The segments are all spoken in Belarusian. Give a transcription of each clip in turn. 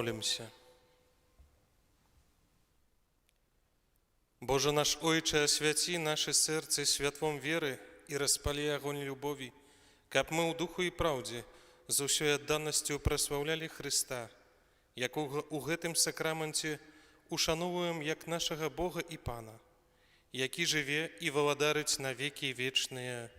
Помолимся. Боже наш Ойче, освяти наше сердце святлом веры и распали огонь любови, каб мы у духу и правде з усёй адданасцю праслаўлялі Христа, якога у гэтым сакраменце ушановуем як нашага Бога і Пана, які жыве і валадарыць на векі вечныя.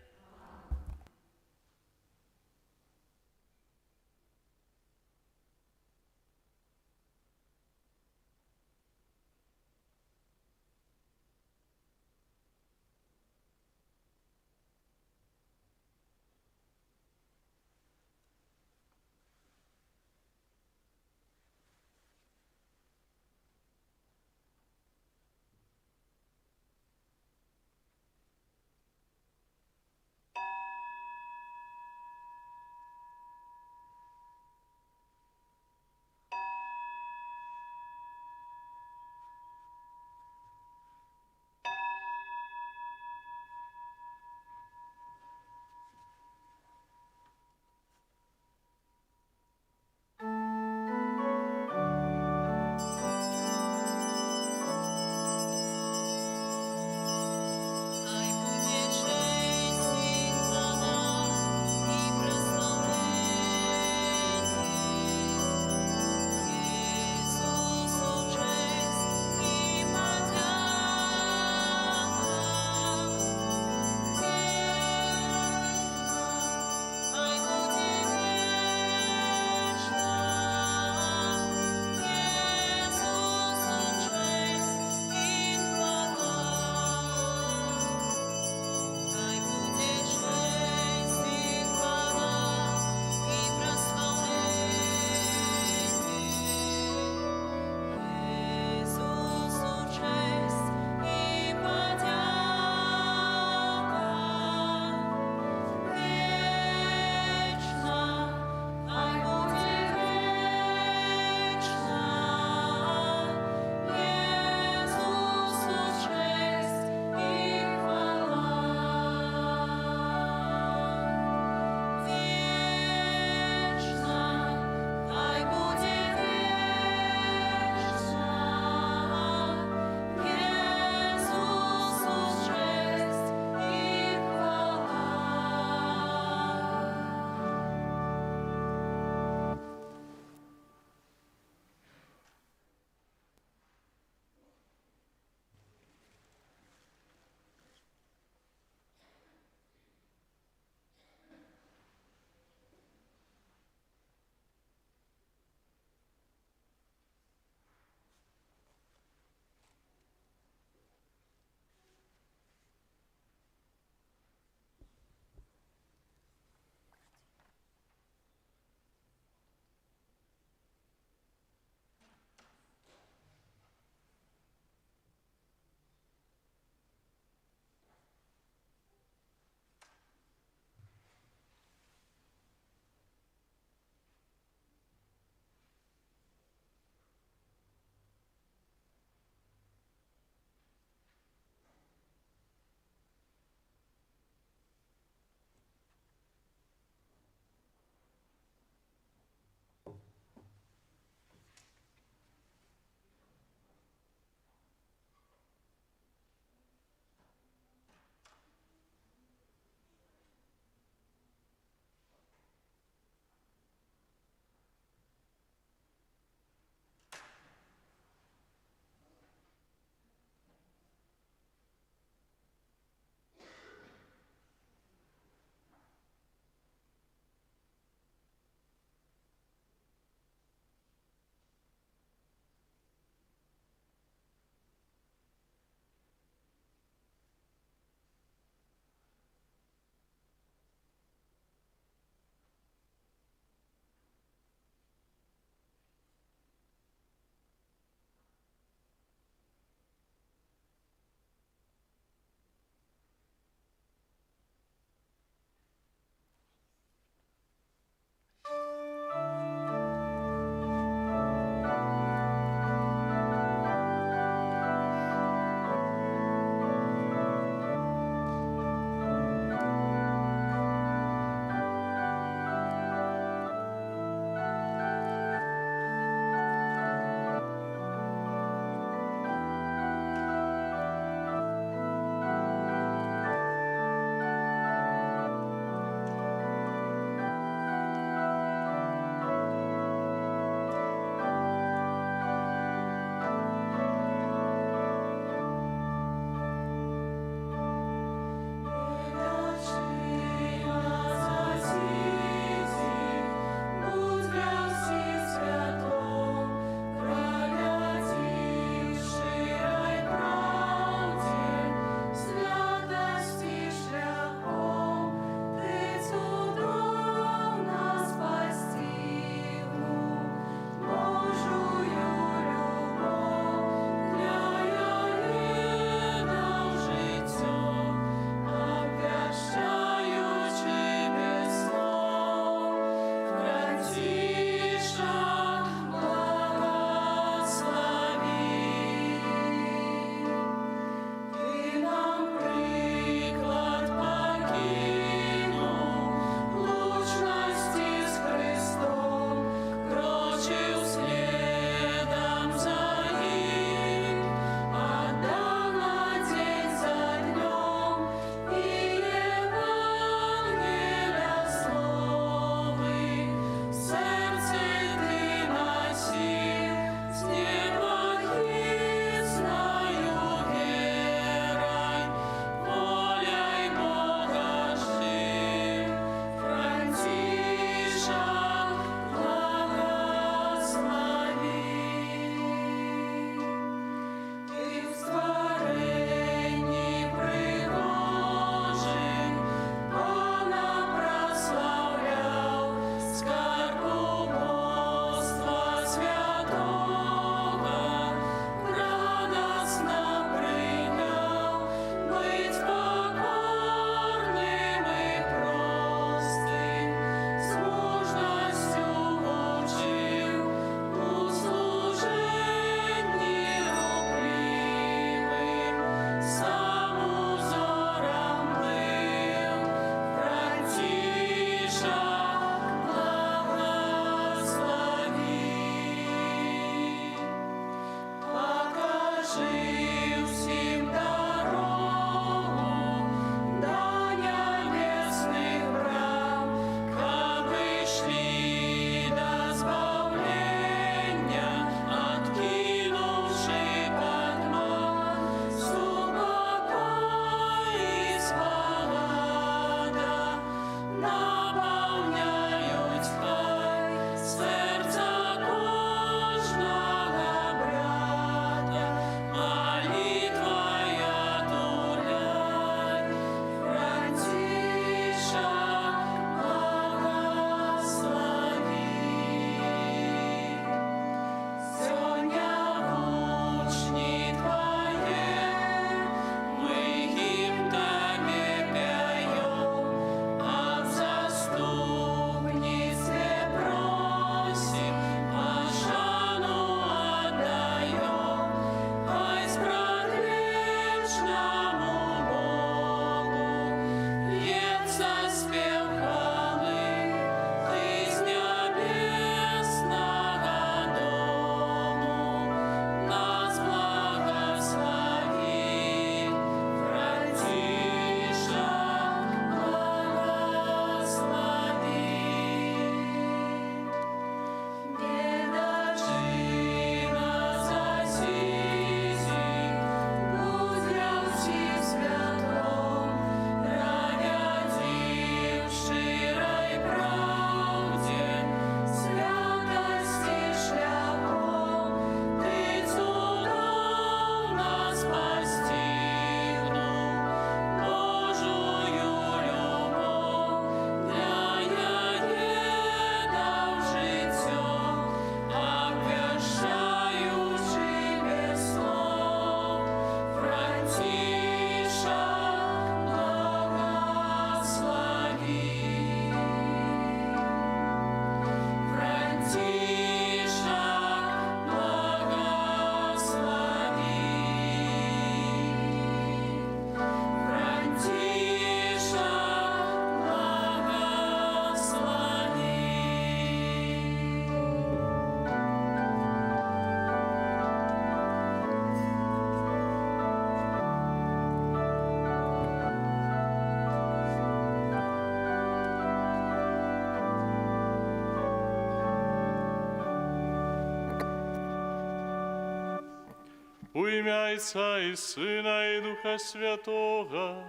ім'я Отця і Сина, і Духа Святого.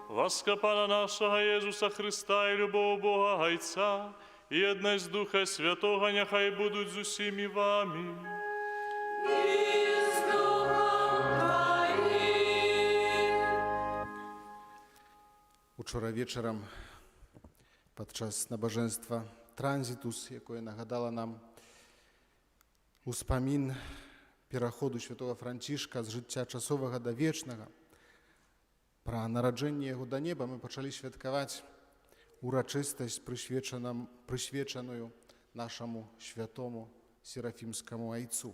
Ласка Пана нашого Єсуса Христа і любов Бога Отця, і єдність Духа Святого, нехай будуть з усіми вами. Учора вечорам падчас набажэнства транзітус, якое нагадала нам успамін пераходу святого Францішка з жыцця часовага да вечнага, пра нараджэнне яго да неба, мы пачалі святкаваць урачыстасць, прысвечаную нашаму святому серафімскаму айцу.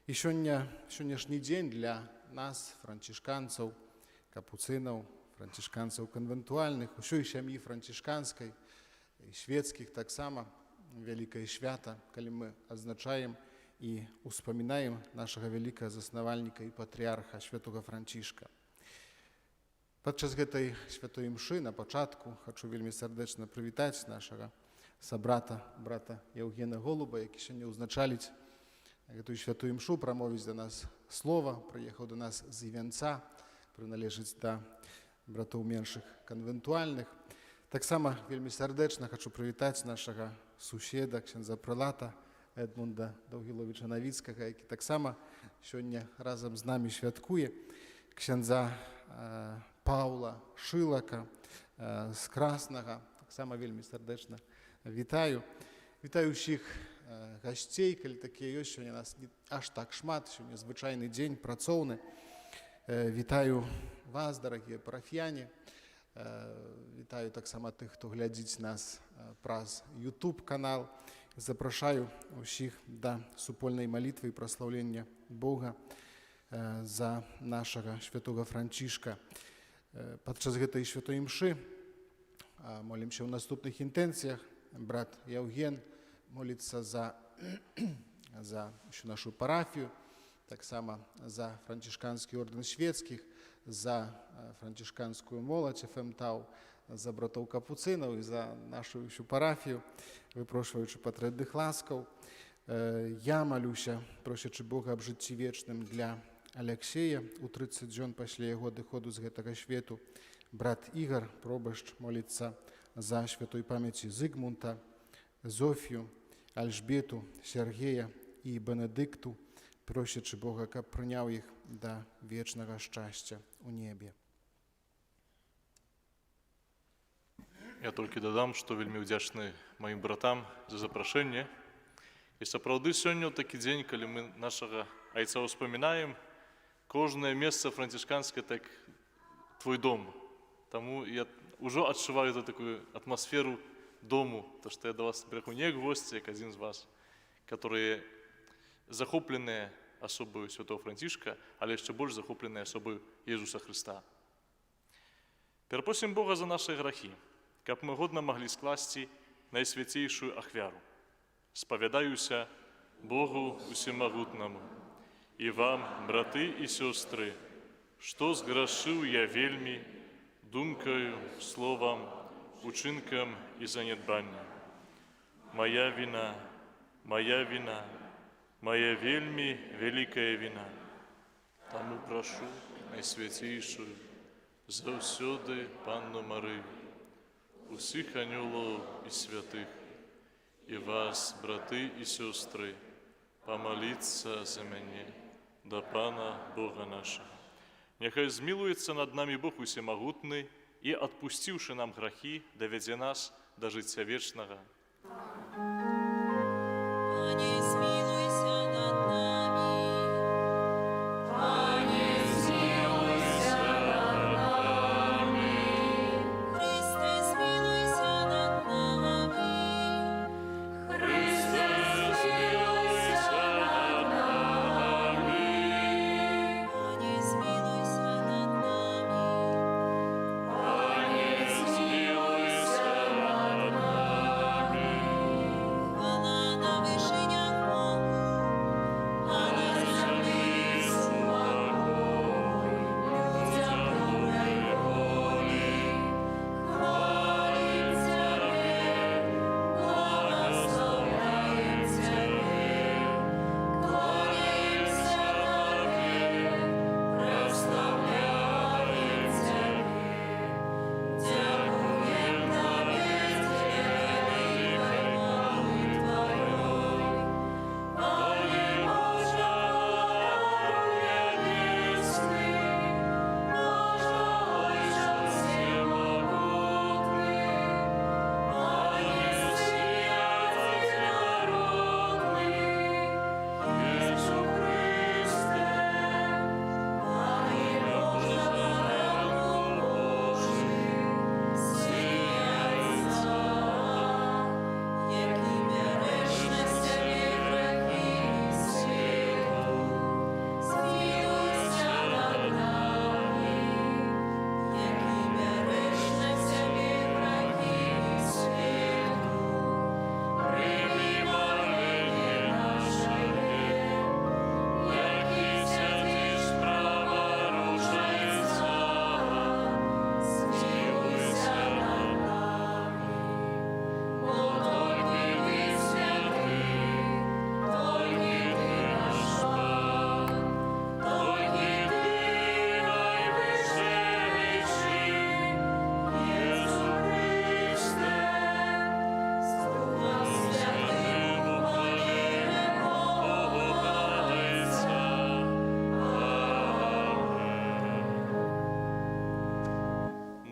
І сённяшні дзень для нас, францішканцаў, капуцынаў, францішканцаў канвентуальных, усёй сям'і францішканскай і свецкіх таксама вялікае свята, калі мы адзначаем і успамінаем нашага вялікага заснавальніка і патрыарха святога Францішка. Падчас гэтай святой імшы на пачатку хачу вельмі сардэчна прывітаць нашага сабрата, брата Яўгена Голуба, які сёння ўзначаліць гэтую святую імшу, прамовіць да нас слова, прыехаў да нас з Івянца, прыналежыць да братоў меншых канвентуальных. Таксама вельмі сардэчна хачу прывітаць нашага суседа, ксяндза прэлата Эдмунда Даўгіловіча Навіцкага, які таксама сёння разам з намі святкуе, ксяндза Паўла Шылака з Краснага. Таксама вельмі сардэчна вітаю. Вітаю ўсіх гасцей, калі такія ёсць, сёння нас не аж так шмат, сёння звычайны дзень, працоўны. Вітаю вас, дарагія парафіяне. Вітаю таксама тых, хто глядзіць нас праз YouTube-канал. Запрашаю ўсіх да супольнай малітвы і праслаўлення Бога за нашага святога Францішка. Падчас гэтай святой імшы молімся ў наступных інтэнцыях. Брат Яўген моліцца за ўсю нашу парафію, таксама за францішканскі ордэн свецкіх, за францішканскую моладзь ФМТАУ, за братоў капуцынаў і за нашу ўсю парафію, выпрошваючы патрэбных ласкаў. Я малюся, просячы Бога аб жыцці вечным для Аляксея у 30 дзён пасля яго адыходу з гэтага свету. Брат Ігар, пробашч, моліцца за святой памяці Зыгмунта, Зофію, Альжбету, Сергея і Бенедыкту, просячы Бога, каб прыняў іх да вечнага шчасця ў небе. Я толькі дадам, што вельмі ўдзячны маім братам за запрашэнне. І сапраўды сёння такі дзень, калі мы нашага айца ўспамінаем, кожнае месца францішканскае так твой дом. Таму я ўжо адчуваю такую атмасферу дому, то што я да вас прыехаў не як госці, як адзін з вас, которые захопленыя асобою святого Францішка, але яшчэ больш захопленыя асобою Езуса Христа. Перапросім Бога за нашы грахі, каб мы годна маглі скласці найсвяцейшую ахвяру. Спавядаюся Богу усемагутнаму і вам, браты і сёстры, што зграшыў я вельмі думкаю, словам, учынкам і занядбаннем. Моя віна, моя вельмі вялікая віна. Таму прашу найсвяцейшую заўсёды Панну Марыю, усіх анёлаў і святых, і вас, браты і сёстры, памаліцца за мяне да Пана Бога нашага. Няхай змілуецца над намі Бог усемагутны і, адпусціўшы нам грахі, давядзе нас да жыцця вечнага. Хвала на вишенях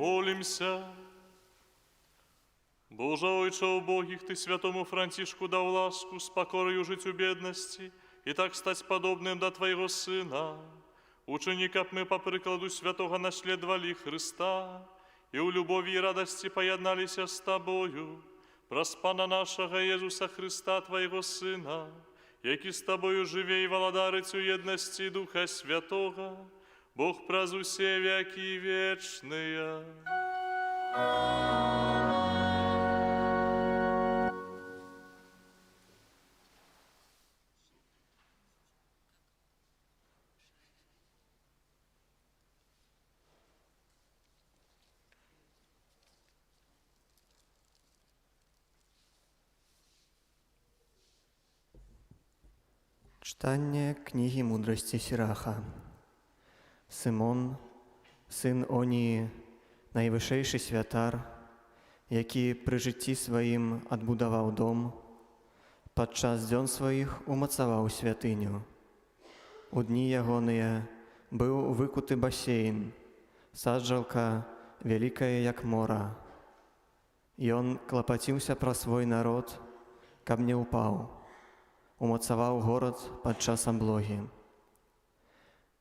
помолимся. Боже, Ойче убогих, Ты святому Франтишку дал ласку с покорою жить у бедности и так стать подобным до Твоего Сына. Учеников мы по прикладу святого наследовали Христа и у любови и радости поеднались с Тобою. Прос Пана нашего Иисуса Христа, Твоего Сына, яки с Тобою живе и владарить у едности Духа Святого, Бог празу все веки вечные. Читання книги мудрості Сираха. Симон, син Онії, найвишейший святар, який при житті своїм адбудавав дом, падчас дзён своїх умацаваў святыню. У дні ягоныя быў выкуты басейн, саджалка вялікая як мора. Ён клапаціўся пра свой народ, каб не ўпаў. Умацаваў горад падчас аблогі.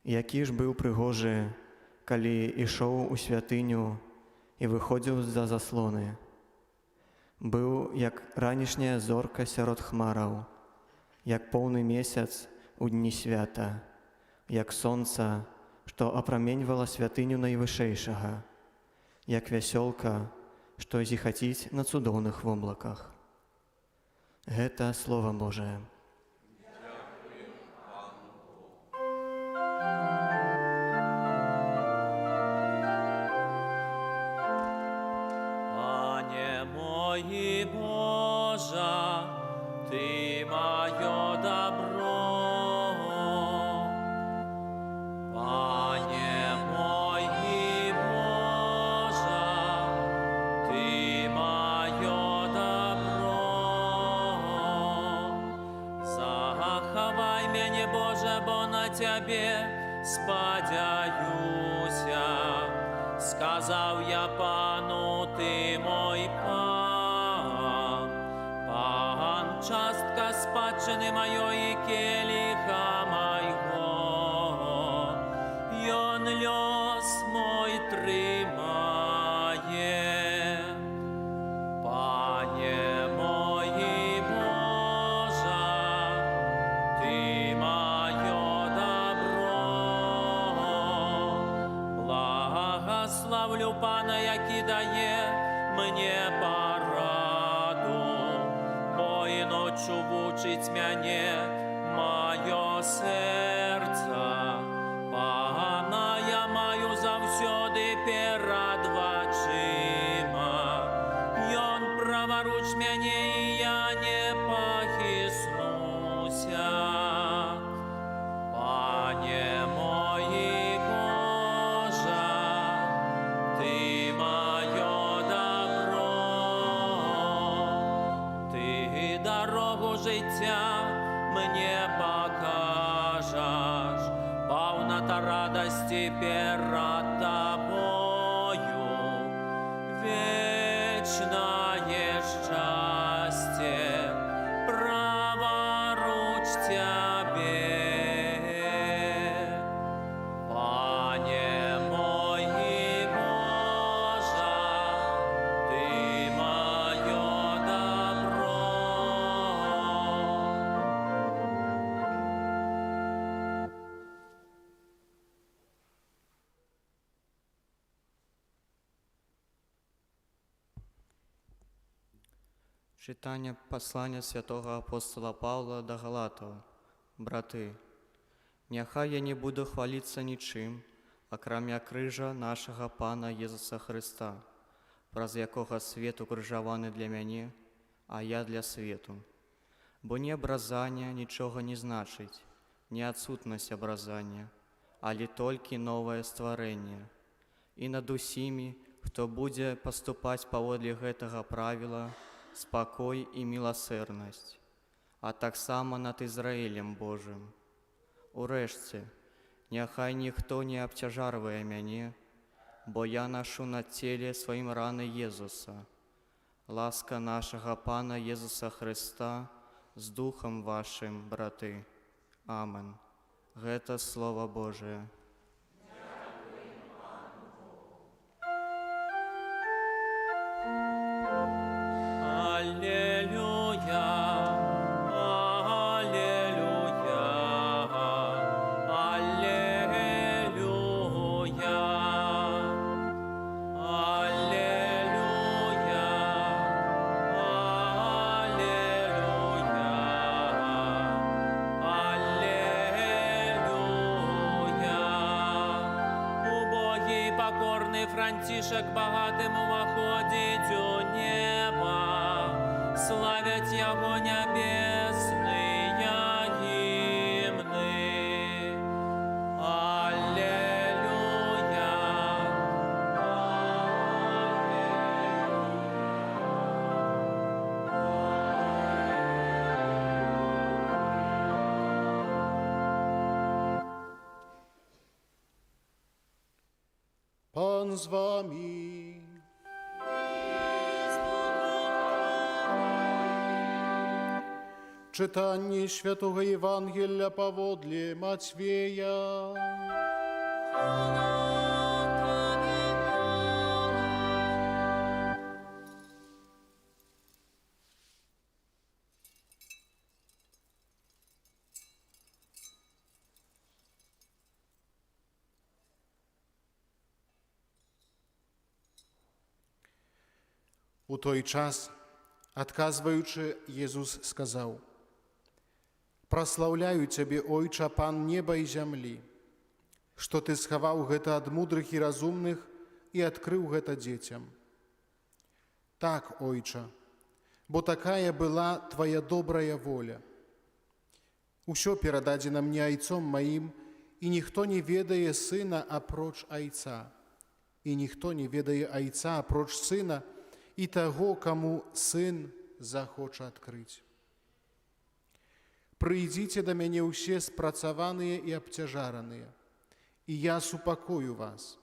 Які ж быў прыгожы, калі ішоў у святыню і выходзіў з-за заслоны. Быў, як ранішняя зорка сярод хмараў, як поўны месяц у дні свята, як сонца, што апраменьвала святыню найвышэйшага, як вясёлка, што зіхаціць на цудоўных воблаках. Гэта Слова Божае. Мой Боже, Ты мое добро. Пане мой Боже, Ты мое добро. Заховай меня, Боже, бо на Тебе сподяюся. Сказав я Пану, Ти мой Пан, Пан, частка спадщини моєї келиха майго, Йон льос мой тримає. Пане мой Боже, Ти моє добро. Благословлю Пана, який дає мне пораду, бо і ночу вучить мене моє серце. Пана я маю завсюди перед очима, Йон праворуч мене, і я не похиснуся. Пане мой Боже, Ти моє добро. Ти дорогу життя мне покажеш, повнота радости перед Тобою, вечное счастье праворуч Тебе. Пане мой Боже, Ты мое добро. Читання послання святого апостола Павла до Галатов. Брати, няхай я не буду хвалиться нічим, акрамя крижа нашого Пана Єсуса Христа, праз якого свет укрижаваны для мяне, а я для свету. Бо ні образання нічого не значить, ні адсутнасць образання, але толькі новае стварэнне. І над усімі, хто будзе паступаць паводле гэтага правіла, спакой і міласэрнасць, а таксама над Ізраілем Божым. Урэшце, няхай ніхто не абцяжарвае мяне, бо я ношу на теле своим раны Иисуса. Ласка нашего Пана Иисуса Христа с Духом вашим, браты. Амен. Это Слово Божие. Аллилуйя, аллилуйя, аллилуйя, аллилуйя, аллилуйя. Убогий и покорный Франтишек богатым уходит у неба, славят Его небесные гимны. Аллилуйя, Пан з вами. Czytanie Świętego Ewangelia powodle Macieja. У той час, адказваючы, Езус сказаў: «Праслаўляю Цябе, Ойча, Пан неба і зямлі, што Ты схаваў гэта ад мудрых і разумных і адкрыў гэта дзецям. Так, Ойча, бо такая была Твая добрая воля. Усё перададзена мне айцом маім, і ніхто не ведае сына апроч айца, і ніхто не ведае айца апроч сына, і таго, каму сын захоча адкрыць. Прыйдзіце да мяне ўсе спрацаваныя і абцяжараныя, і я супакою вас.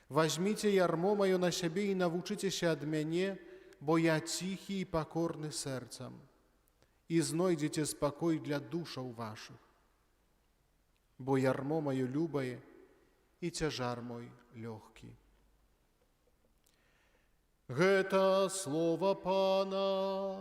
Вазьміце ярмо маё на сябе і навучыцеся ад мяне, бо я ціхі і пакорны сэрцам, і знойдзеце спакой для душаў вашых. Бо ярмо маё любае і цяжар мой лёгкі». Гэта слова Пана.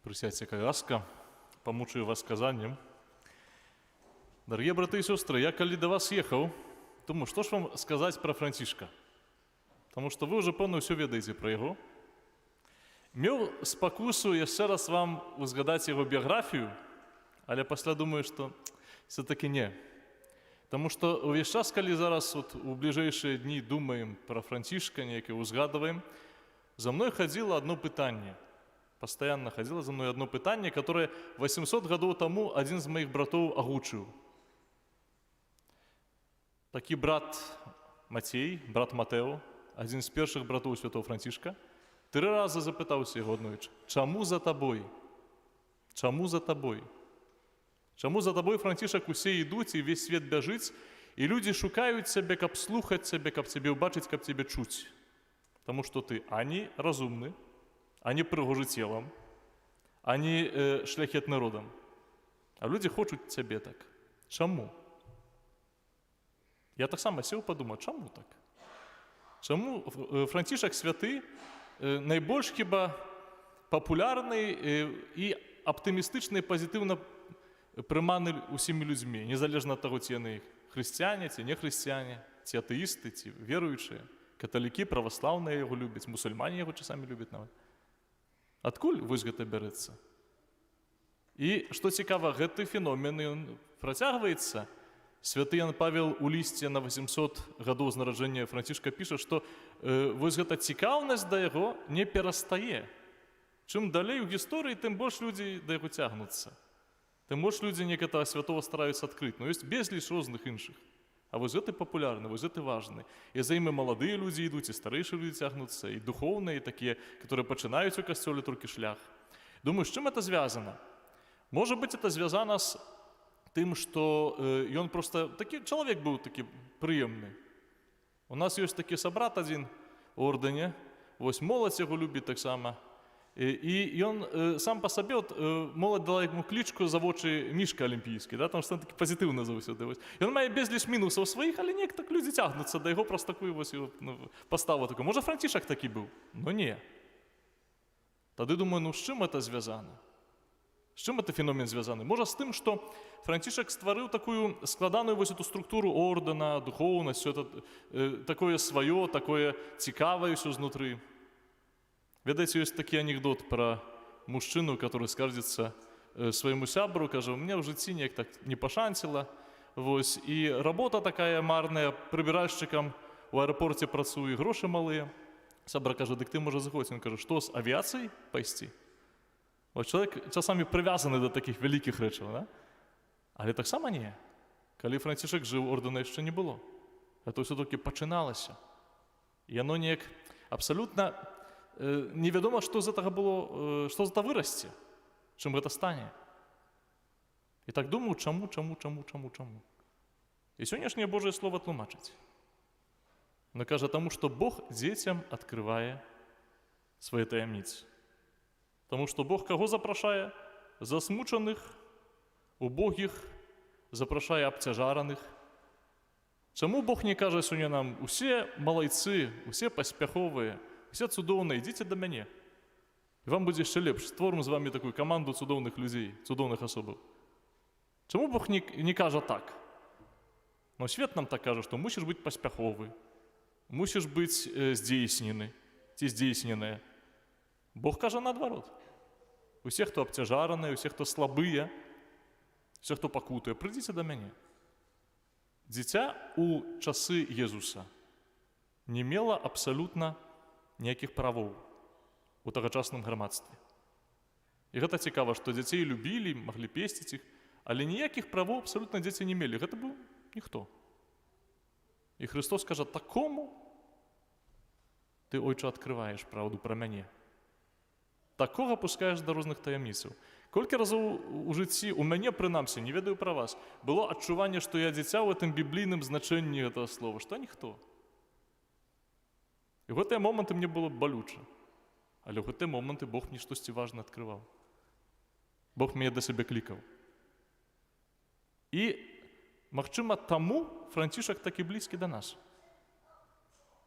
Присядьте, ласка, помучаю вас сказанием. Дорогие браты и сестры, я коли до вас ехал, думаю, что ж вам сказать про Франтишка? Потому что вы уже, певно, все ведаете про его. Мел спокусу еще раз вам узгадать его биографию, але после думаю, что все-таки не. Потому что увесь час, коли зараз вот у ближайшие дни думаем про Франтишка, некое узгадываем, за мной ходило одно питание. Постоянно ходило за мной одно питание, которое 800 годов тому один из моих братов огучил. Такий брат Матей, брат Матео, один з перших братов святого Франтишка, 3 рази запитався його однойче: «Чому за тобою? Чому за тобою? Чому за тобою, Франтишек, усе йдуть, і весь світ біжить, і люди шукають себе, каб слухати себе, каб тебе убачити, каб тебе чути? Тому що ти ані розумний, ані пригожий тілом, ані шляхетний родом. А люди хочуть тебе так. Чому?» Я так само сів подумав, чому так? Чому Франтишек святий найбільш хіба популярний і оптимістичний, позитивно прийманий усіми людьми, незалежно від того, ті вони християни, ті не християни, ті атеїсти, ті віруючі, католики, православні його люблять, мусульмані його часами люблять навіть. Откуль вось гэта берецца? І, што цікава, гэты феномен, ён працягваецца. Святы Ян Павел у лісце на 800 гадоў з нараджэння Франтишка піша, што вось гэта цікаўнасць да яго не перастае. Чым далей у гісторыі, тым больш людзі да яго цягнуцца. Тым больш людзі некага святого стараюцца адкрыць. Но ёсць безліч розных іншых. А вось гэты папулярны, вось гэты важны. І за ім і маладыя людзі ідуць, і старэйшыя людзі цягнуцца, і духоўныя, і такія, которые пачынаюць у касцёле толькі шлях. Думаю, з чым это звязана? Может быть, это звязано с тым, што ён просто такі чалавек быў такі прыемны. У нас ёсць такі сабрат адзін у ордэне, вось моладзь яго любіць таксама. І ён сам па сабе, моладзь дала яму клічку за вочы мішка алімпійскі, да? Там што такі пазітыўны заўсёды. Ён мае безліч мінусаў сваіх, але неяк так людзі цягнуцца да яго праз такую вось паставу такую. Можа, Францішак такі быў? Ну не. Тады думаю, ну з чым это звязана? З чым это феномен звязаны? Можа, з тым, што Францішак стварыў такую складаную вось эту структуру ордэна, духоўнасць, такое сваё, такое цікавае ўсё знутры. Ведаеце, ёсць такі анекдот пра мужчыну, который скардзіцца свайму сябру, кажа, у меня в жыцці неяк так не пашанціла, вось, і работа такая марная, прыбіральшчыкам у аэрапорце працую, грошы малыя. Сябра кажа, дык ты, можа, заходзь. Ён кажа, што, з авіяцыяй пайсці? Вось чалавек часамі прывязаны да такіх вялікіх рэчаў, да? Але таксама не. Калі Францішак жыў, ордэна яшчэ не было. Это ўсё толькі пачыналася. І яно неяк абсалютна невядома, што з гэтага было, што з гэта вырасце, чым гэта стане. І так думаю, чаму. І сённяшняе Божае Слова тлумачыць. Оно кажа таму, што Бог дзецям адкрывае свае таямніцы. Таму што Бог каго запрашае? Засмучаных, убогіх, запрашае абцяжараных. Чаму Бог не кажа сёння нам, усе малайцы, усе паспяховыя, усе цудоўныя, ідзіце да мяне. І вам будзе яшчэ лепш. Створым з вамі такую каманду цудоўных людзей, цудоўных асобаў. Чаму Бог не кажа так? Но свет нам так кажа, што мусіш быць паспяховы, мусіш быць здзейснены ці здзейсненая. Бог кажа наадварот. Усе, хто абцяжараныя, усе, хто слабыя, усе, хто пакутуе, прыйдзіце да мяне. Дзіця у часы Езуса не мела абсалютна ніякіх правоў у тагачасным грамадстве. І гэта цікава, што дзяцей любілі, маглі песціць іх, але ніякіх правоў абсалютна дзеці не мелі. Гэта быў ніхто. І Христос кажа, такому ты, ойча, адкрываеш праўду пра мяне. Такога пускаеш да розных таямніцаў. Колькі разоў у жыцці, у мяне, прынамсі, не ведаю пра вас, было адчуванне, што я дзіця ў гэтым біблійным значэнні гэтага слова, што ніхто. І ў гэтыя моманты мне было балюча. Але ў гэтыя моманты Бог мне штосьці важна адкрываў. Бог мяне да сябе клікаў. І, магчыма, таму Францішак такі блізкі да нас.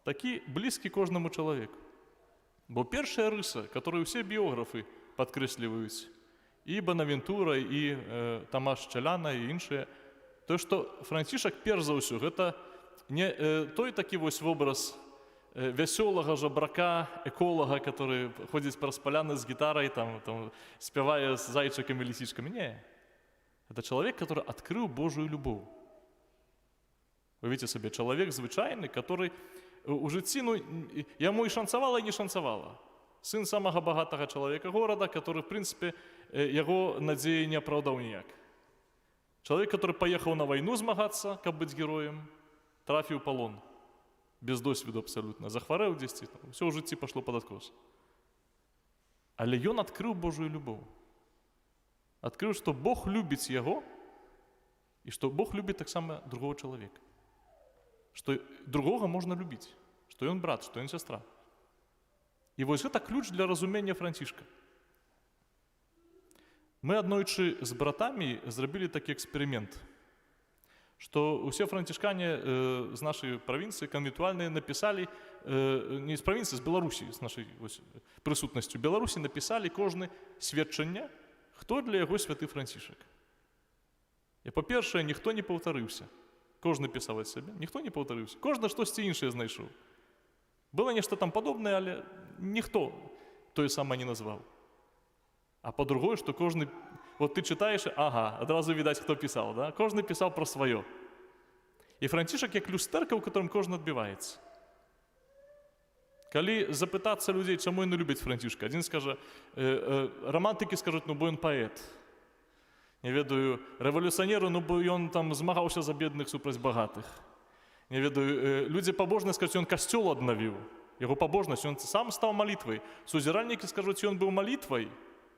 Такі блізкі кожнаму чалавеку. Бо першая рыса, которую ўсе біёграфы падкрэсліваюць, і Бонавентура, і Тамаш Чаляна, і іншыя, то, што Францішак, перш за ўсё, гэта не той такі вось вобраз вясёлага жабрака, эколага, который ходзіць праз паляны з гітарай, там спявае з зайчыкамі, лісічкамі. Не. Это чалавек, который адкрыў Божую любоў. Уявіце сабе, чалавек звычайны, который у жыцці, ну, яму і шанцавала, і не шанцавала. Сын самага багатага чалавека горада, который, в прынцыпе, яго надзеі не апраўдаў ніяк. Чалавек, который паехаў на вайну змагацца, каб быць героем, трафіў палон. Без досведу абсалютна. Захварэў дзесьці, ўсё ў жыцці пашло пад адкос. Але ён адкрыў Божую любоў. Адкрыў, што Бог любіць яго, і што Бог любіць таксама другого чалавека. Што другога можна любіць, што ён брат, што ён сястра. І вось гэта ключ для разумення Францішка. Мы аднойчы з братамі зрабілі такі эксперымент, што ўсе францішкане з нашай правінцыі канвентуальныя напісалі, не з правінцыі, з Беларусі, з нашай прысутнасцю Беларусі напісалі кожны сведчанне, хто для яго святы Францішак. І, па-першае, ніхто не паўтарыўся. Кожны пісаў ад сябе, ніхто не паўтарыўся. Кожны штосьці іншае знайшоў. Было нешта там падобнае, але ніхто тое самае не назваў. А па-другое, што кожны... Вот ты чытаеш, ага, адразу відаць, хто пісаў, да? Кожны пісаў пра сваё. І Францішак як люстэрка, у которым кожны адбіваецца. Калі запытацца людзей, чаму яны любяць Францішка, адзін скажа, романтыкі скажуць, ну, бо ён паэт. Не ведаю, рэвалюцыянеру, ну бо ён там змагаўся за бедных супраць багатых. Не ведаю, людзі пабожныя скажуць, ён касцёл аднавіў. Яго пабожнасць, ён сам стаў малітвай. Сузіральнікі скажуць, ён быў малітвай.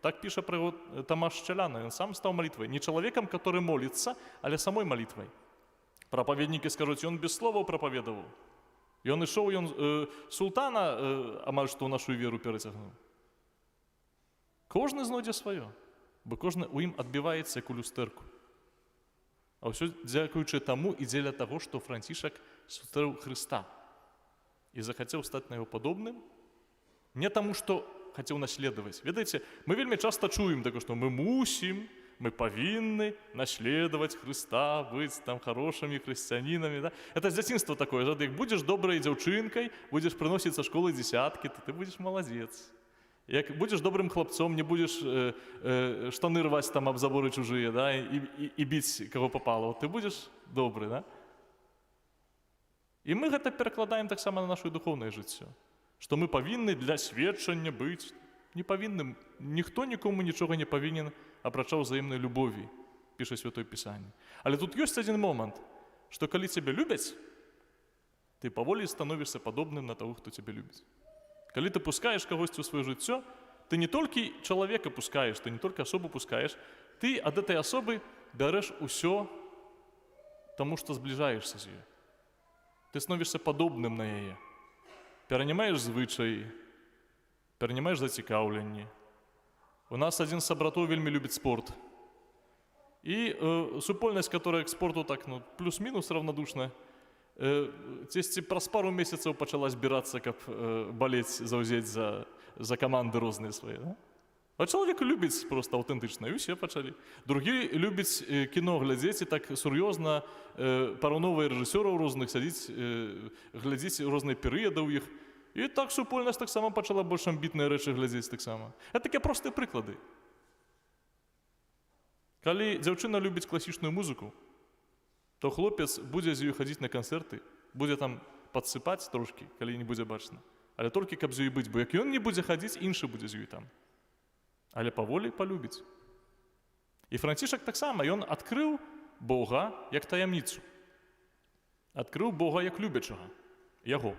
Так піша пра яго Тамаш Чаляна, ён сам стаў малітвай. Не чалавекам, который моліцца, але самой малітвай. Прапаведнікі скажуць, ён без словаў прапаведаваў. Ён ішоў, ён султана амаль што ў нашу веру перацягнуў. Кожны знойдзе сваё, бо кожны ў ім адбіваецца як у люстэрку. А ўсё дзякуючы таму і дзеля таго, што Францішак сустрэў Хрыста і захацеў стаць на яго падобным, не таму, што хацеў наследаваць. Ведаеце, мы вельмі часта чуем такое, што мы мусім, мы павінны наследаваць Хрыста, быць там хорошымі хрысціянінамі. Да? Это з дзяцінства такое, як будзеш добрай дзяўчынкай, будзеш прыносіць са школы дзесяткі, то ты будзеш маладзец. Як будзеш добрым хлапцом, не будзеш штаны рваць там аб заборы чужыя, да? і біць каго папало, ты будзеш добры. Да? І мы гэта перакладаем таксама на нашу духоўнае жыццё. Што мы павінны для сведчання быць. Не павінны, ніхто нікому нічога не павінен, апрача ўзаемнай любові, піша Святое Пісанне. Але тут ёсць адзін момант, што калі цябе любяць, ты паволі становішся падобным на таго, хто цябе любіць. Калі ты пускаеш кагосьці ў сваё жыццё, ты не толькі чалавека пускаеш, ты не толькі асобу пускаеш, ты ад этой асобы бярэш усё, таму што збліжаешся з ёй. Ты становішся падобным на яе. Перанімаеш звычаі, перанімаеш зацікаўленні. У нас адзін з сабратоў вельмі любіць спорт. І супольнасць, которая к спорту так, ну, плюс-мінус равнодушная, цесьці праз пару месяцаў пачала збірацца, каб балець, заўзець за каманды розныя свае. Да? А чалавек любіць проста аўтэнтычна, і ўсе пачалі. Другі любіць кіно глядзець і так сур'ёзна параўноўвае рэжысёраў розных, сядзіць, глядзіць розныя перыяды ў іх. І так супольнасць таксама пачала больш амбітныя рэчы глядзець таксама. Это такія простыя прыклады. Калі дзяўчына любіць класічную музыку, то хлопец будзе з ёй хадзіць на канцэрты, будзе там падсыпаць трошкі, калі не будзе бачна. Але толькі каб з ёй быць, бо як ён не будзе хадзіць, іншы будзе з ёй там. Але паволі палюбіць. І Францішак таксама, ён адкрыў Бога як таямніцу. Адкрыў Бога як любячага, яго.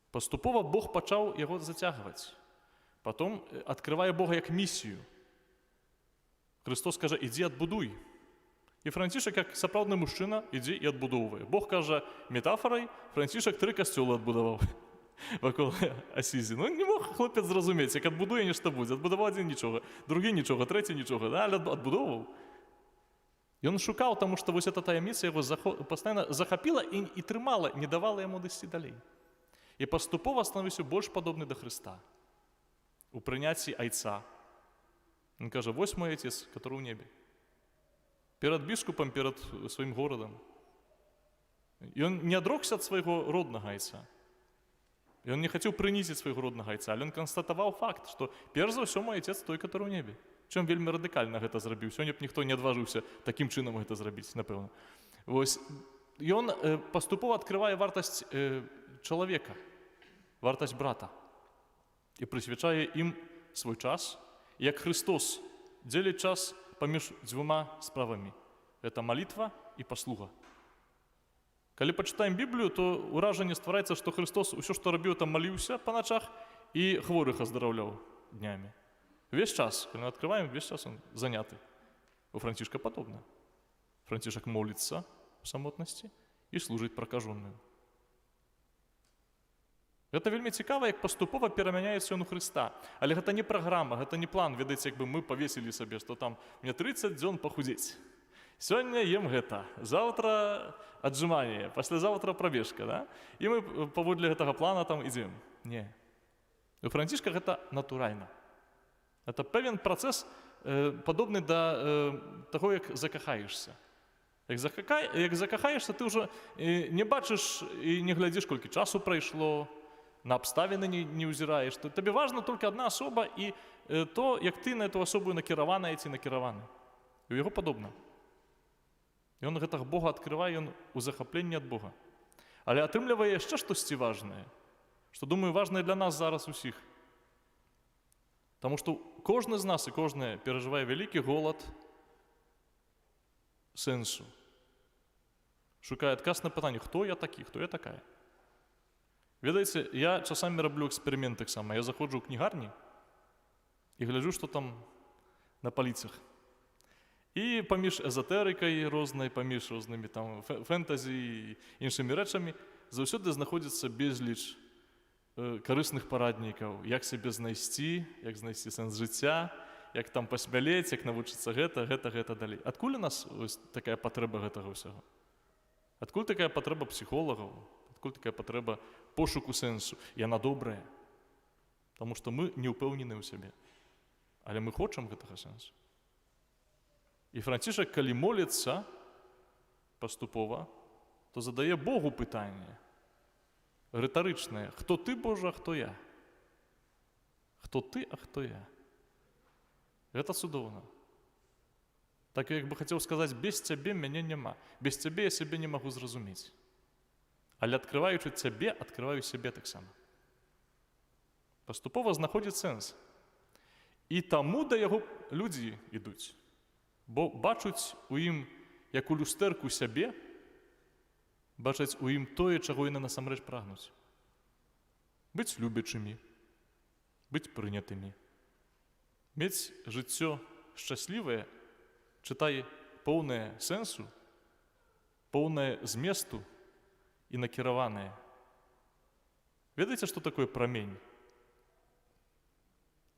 Паступова Бог пачаў яго зацягваць. Потом адкрывае Бога як місію. Христос кажа, ідзі адбудуй. І Францішак, як сапраўдны мужчына, ідзе і адбудоўвае. Бог кажа метафорай, Францішак 3 касцёлы адбудаваў вакол Асізі. Ну, не мог хлопец зразумець, як адбудуе, нешта будзе. Адбудаваў адзін нічога, другі нічога, трэці нічога, да? Але адбудоўваў. Ён шукаў, таму што вось эта таямніца яго пастаянна захапіла і трымала, не давала яму дайсці далей. І паступова становіўся больш падобны да Хрыста. У прыняцці айца. Ён кажа, вось мой отец, который ў небе. Перад біскупам, перад сваім горадам. Ён не адрокся ад свайго роднага айца. Ён не хацеў прынізіць свайго роднага айца, але ён канстатаваў факт, што перш за ўсё мой отец той, который ў небе. Чым вельмі радыкальна гэта зрабіў. Сёння б ніхто не адважыўся такім чынам гэта зрабіць, напэўна. Вось, ён паступова адкрывае вартасць чалавека, вартасць брата і прысвячае ім свой час, як Христос дзеліць час паміж дзвюма справамі. Это малітва і паслуга. Калі пачытаем Біблію, то ўражанне ствараецца, што Христос усё, што рабіў, там маліўся па начах і хворых аздараўляў днямі. Весь час, калі мы адкрываем, весь час он заняты. У Францішка падобна. Францішак моліцца ў самотнасці і служыць пракажоным. Гэта вельмі цікава, як паступова перамяняецца ён у Хрыста. Але гэта не праграма, гэта не план. Ведаеце, як бы мы павесілі сабе, што там мне 30 дзён пахудзець. Сёння ем гэта, заўтра аджыманне, паслязаўтра прабежка, да? І мы паводле гэтага плана там ідзем. Не. У Францішка гэта натуральна. Это пэўен працэс, падобны да таго, як закахаешся. Як закахаешся, ты ўжо не бачыш і не глядзіш, колькі часу прайшло, на абставіны не ўзіраеш. Табе важна толькі адна асоба і то, як ты на эту асобу накіравана ці накіраваны. І ў яго падобна. Ён гэтага Бога адкрывае, ён у захапленні ад Бога. Але атрымлівае яшчэ штосьці важнае, што, думаю, важнае для нас зараз усіх. Таму што кожны з нас і кожная перажывае вялікі голад, сэнсу. Шукае адказ на пытанне, хто я такі, хто я такая. Ведаеце, я часамі раблю эксперымент таксама. Я заходжу ў кнігарні і гляджу, што там на паліцах. І паміж эзотэрыкай рознай, паміж рознымі там фэнтазі і іншымі рэчамі заўсёды знаходзіцца безліч карысных параднікаў, як сябе знайсці, як знайсці сэнс жыцця, як там пасмялець, як навучыцца гэта далей. Адкуль у нас такая патрэба гэтага ўсяго? Адкуль такая патрэба псіхолагаў? Адкуль такая патрэба пошуку сэнсу? Яна добрая, таму што мы не ўпэўнены ў сябе. Але мы хочам гэтага сэнсу. І Францішак, калі моліцца паступова, то задае Богу пытанне рытарычнае. Хто ты, Божа, а хто я? Хто ты, а хто я? Гэта цудоўна. Так як бы хацеў сказаць, без цябе мяне няма. Без цябе я сябе не магу зразумець. Але адкрываючы цябе, адкрываю сябе таксама. Паступова знаходзіць сэнс. І таму да яго людзі ідуць. Бо бачуць у ім, як у люстэрку сябе, бачаць у ім тое, чаго яны насамрэч прагнуць. Быць любячымі, быць прынятымі. Мець жыццё шчаслівае, чытай, поўнае сэнсу, поўнае зместу і накіраванае. Ведаеце, што такое прамень?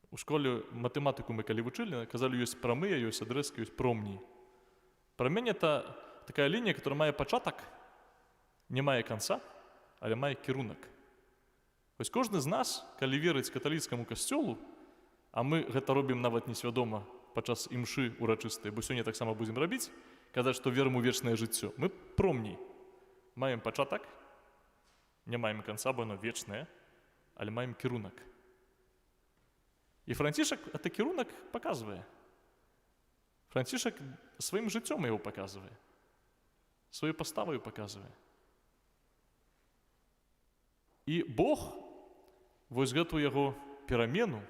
У школе матэматыку мы калі вучылі, казалі, ёсць прамыя, ёсць адрэзкі, ёсць промні. Прамень – это такая лінія, которая мае пачатак, не мае канца, але мае кірунак. Вось кожны з нас, калі верыць каталіцкаму касцёлу, а мы гэта робім нават несвядома падчас імшы урачыстыя, бо сёння таксама будзем рабіць, казаць, што верым у вечнае жыццё. Мы промні. Маем пачатак, не маем канца, бо оно вечнае, але маем кірунак. І Францішак гэты кірунак паказвае. Францішак сваім жыццём яго паказвае. Сваёй паставаю паказвае. І Бог вось гэту яго перамену,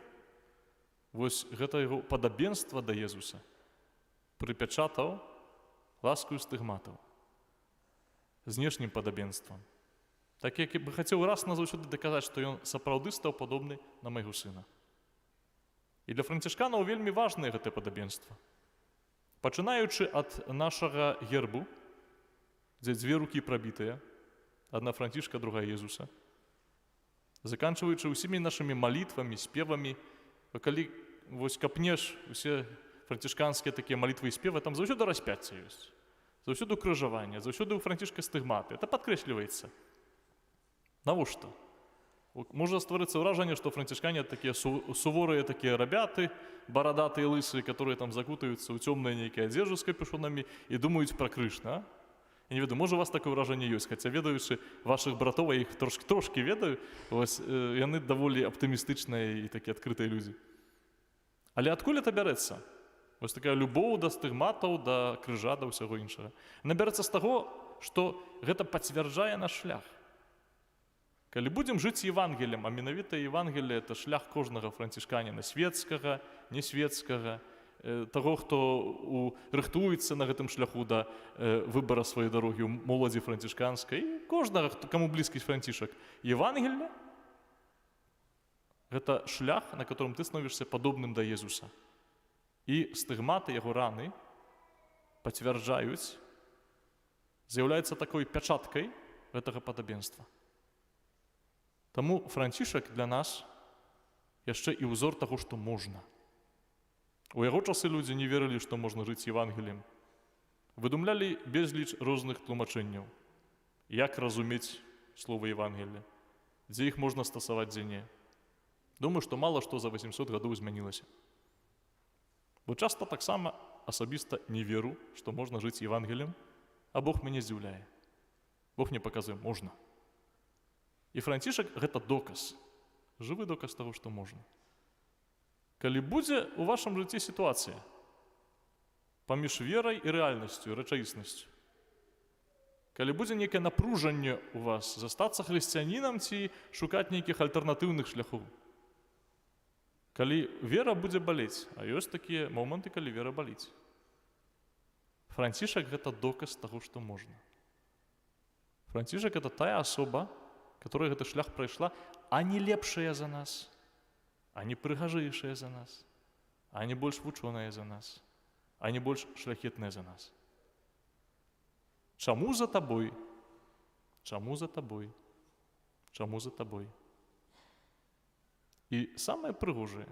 вось гэта яго падабенства да Езуса прыпячатаў ласкаю стыгматаў, знешнім падабенствам. Так як бы хацеў раз назаўсёды даказаць, што ён сапраўды стаў падобны на майго сына. І для францішканаў вельмі важнае гэтае падабенства. Пачынаючы ад нашага гербу, дзе дзве рукі прабітыя, адна Францішка, другая Езуса, заканчваючы ўсімі нашымі малітвамі, спевамі, калі вось капнеш усе францішканскія такія малітвы і спевы, там заўсёды распяцце ёсць, заўсёды крыжаванне, заўсёды ў францішка стыгматы. Это падкрэсліваецца. Навошта? Можа стварыцца ўражанне, што францішкане такія суворыя такія рабяты, барадатыя лысы, которые там закутаюцца ў цёмныя нейкія адзежы з капюшонамі і думаюць пра крыж, да? Я не ведаю, можа у вас такое ўражанне ёсць, хаця ведаючы вашых братоў, я іх трошкі ведаю, вось, яны даволі аптымістычныя і такія адкрытыя людзі. Але адкуль это бярэцца? Вось такая любоў да стыгматаў, да крыжа, да ўсяго іншага. Набярэцца з таго, што гэта пацвярджае наш шлях. Калі будзем жыць Евангеліем, а менавіта Евангелие – это шлях кожнага францішканіна, светскага, несветскага, таго, хто рыхтуецца на гэтым шляху да выбара сваёй дарогі ў моладзі францішканскай, і кожнага, каму блізкі францішак. Евангелие – гэта шлях, на котором ты становішся падобным да Езуса. І стыгматы, яго раны пацвярджаюць, з'яўляецца такой пячаткай гэтага падабенства. Таму Францішак для нас яшчэ і ўзор таго, што можна. У яго часы людзі не верылі, што можна жыць Евангеліем. Выдумлялі безліч розных тлумачэнняў, як разумець слова Евангелія, дзе іх можна стасаваць, дзе не. Думаю, што мала што за 800 гадоў змянілася. Бо часта таксама асабіста не веру, што можна жыць Евангеліем, а Бог мяне здзіўляе. Бог мне паказвае, можна. І Францішак гэта доказ, жывы доказ таго, што можна. Калі будзе ў вашым жыцці сітуацыя паміж верай і рэальнасцю, рэчаіснасцю, калі будзе нейкае напружанне ў вас застацца хрысціянінам ці шукаць нейкіх альтэрнатыўных шляхоў, калі вера будзе балець, а ёсць такія моманты, калі вера баліць, Францішак – гэта доказ таго, што можна. Францішак – гэта тая асоба, которая гэты шлях прайшла, а не лепшая за нас, а не прыгажэйшая за нас, а не больш вучоная за нас, а не больш шляхетная за нас. Чаму за табой? Чаму за табой? Чаму за табой? І самае прыгожае,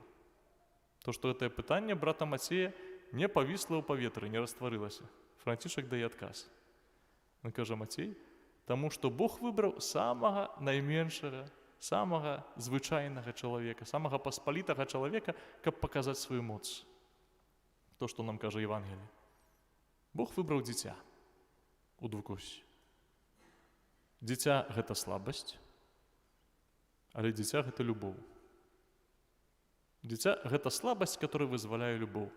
то, што гэтае пытанне брата Мацея не павісла ў паветры, не растварылася. Францішак дае адказ. Ён кажа: Мацей, таму што Бог выбраў самага найменшага, самага звычайнага чалавека, самага паспалітага чалавека, каб паказаць сваю моц. То, што нам кажа Евангелие. Бог выбраў дзіця у двукоссі. Дзіця – гэта слабасць, але дзіця – гэта любоў. Дзіця – гэта слабасць, которая вызваляе любоў.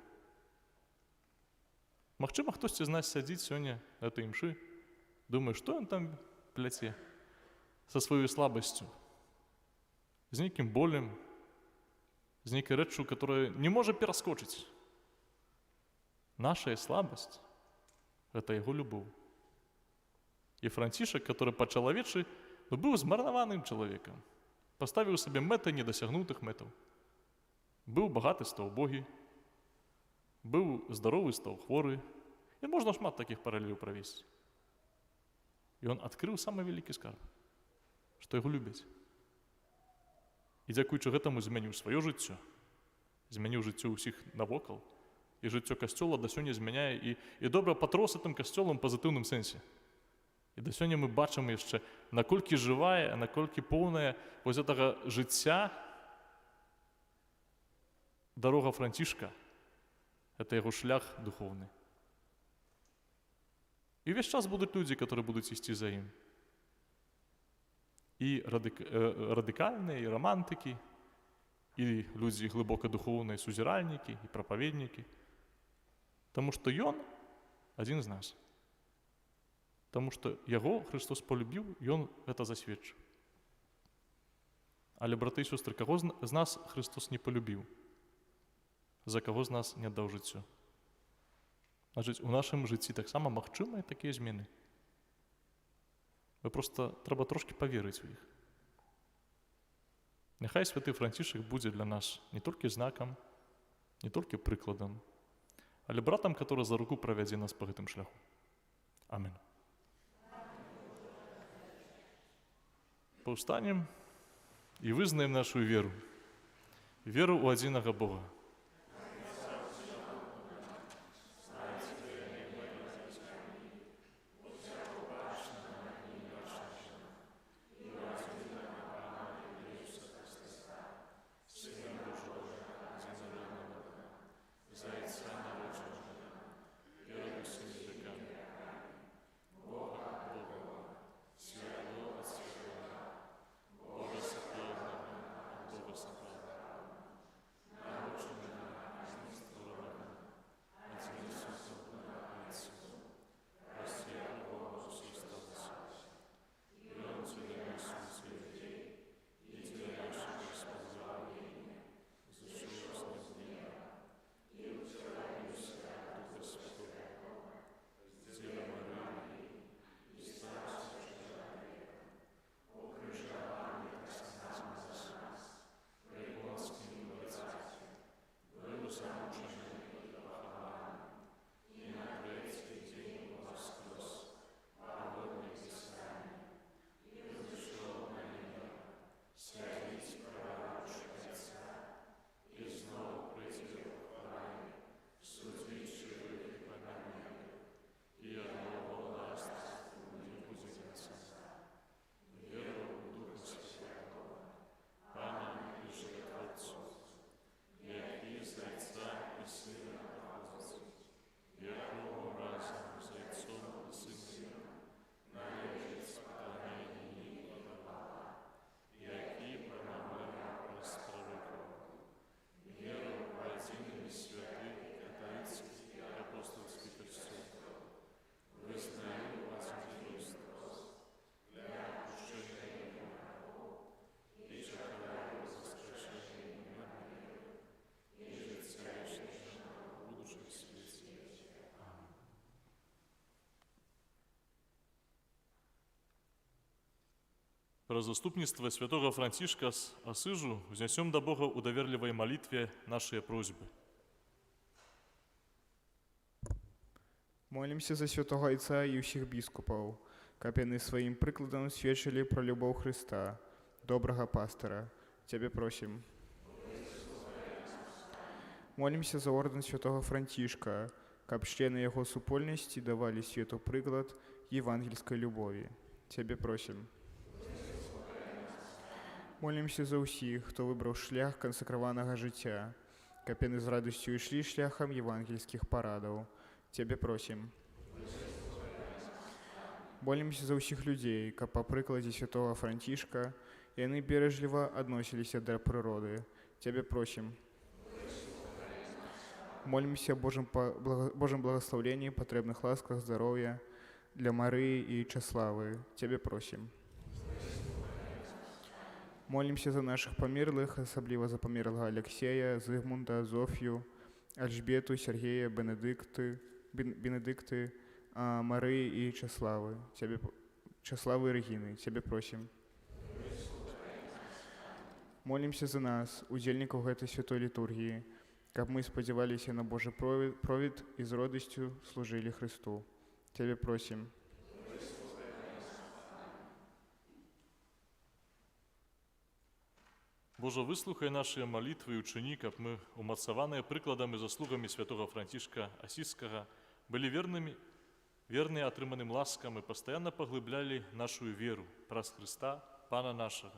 Магчыма, хтосьці з нас сядзіць сёння на этой імшы, думае, што ён там пляце са сваёй слабасцю, з нейкім болем, з нейкай рэччу, которая не можа пераскочыць. Наша слабасць – гэта яго любоў. І Францішак, который па-чалавечы быў змарнаваным чалавекам, паставіў сабе мэты недасягнутых мэтаў. Быў багаты, стаў убогі, быў здаровы, стаў хворы. І можна шмат такіх паралеляў правесці. І ён адкрыў самы вялікі скарб, што яго любяць. І дзякуючы гэтаму змяніў сваё жыццё, змяніў жыццё ўсіх навокал, і жыццё касцёла да сёння змяняе і добра патрос гэтым касцёлам у пазітыўным сэнсе. І да сёння мы бачым яшчэ, наколькі жывая, наколькі поўная вось гэтага жыцця дарога Францішка. Это яго шлях духовны. І ўвесь час будуць людзі, которые будуць ісці за ім. І радыкальныя, і романтыкі, і людзі глыбока духоўныя, сузіральнікі, і прапаведнікі. Таму што ён адзін з нас. Таму што яго Христос полюбіў, ён гэта засведчыў. Але, браты і сёстры, каго з нас Христос не полюбіў? За каго з нас не аддаў жыццё? Значыць, у нашым жыцці таксама магчымыя такія змены. Вы проста трэба трошкі паверыць у іх. Няхай святы Францішак будзе для нас не толькі знакам, не толькі прыкладам, але братам, который за руку правядзе нас па гэтым шляху. Амин. Паўстанем і вызнаем нашу веру. Веру ў адзінага Бога. Про заступництво святого Францишка с Асыжу вознесем до Бога у доверливой молитве наши просьбы. Молімся за святого Отця і усіх біскупів, каб яны своїм прикладом свідчили про любов Христа, доброго пастора. Тебе просим. Молимся за орден святого Франтишка, каб члены його супольності давали свету приклад євангельської любові. Тебе просим. Молимся за усіх, хто вибрав шлях консекрованого життя, каб яны з радостью йшли шляхом євангельських парадов. Тебе просим. Молимся за усіх людей, каб по прикладі святого Франтишка яны бережливо относились до природы. Тебе просим. Молимся о Божьем благословении, потребных ласках, здоровья для Марии и Чеславы. Тебе просим. Молимся за наших померлых, особливо за померлого Алексея, Зигмунда, Зофью, Альжбету, Сергея, Бенедикты, Марии и Чеславы. Чеславы и Регины. Тебе просим. Молимся за нас, удельников этой святой литургии, каб мы сподівалися на Божий провід і з радістю служили Христу. Тебе просим. Боже, выслухай наши молитвы и учини, каб мы, умацаванные прикладами и заслугами святого Франтишка Асисского, были верные отрыманным ласкам и постоянно поглубляли нашу веру праз Христа, Пана нашего.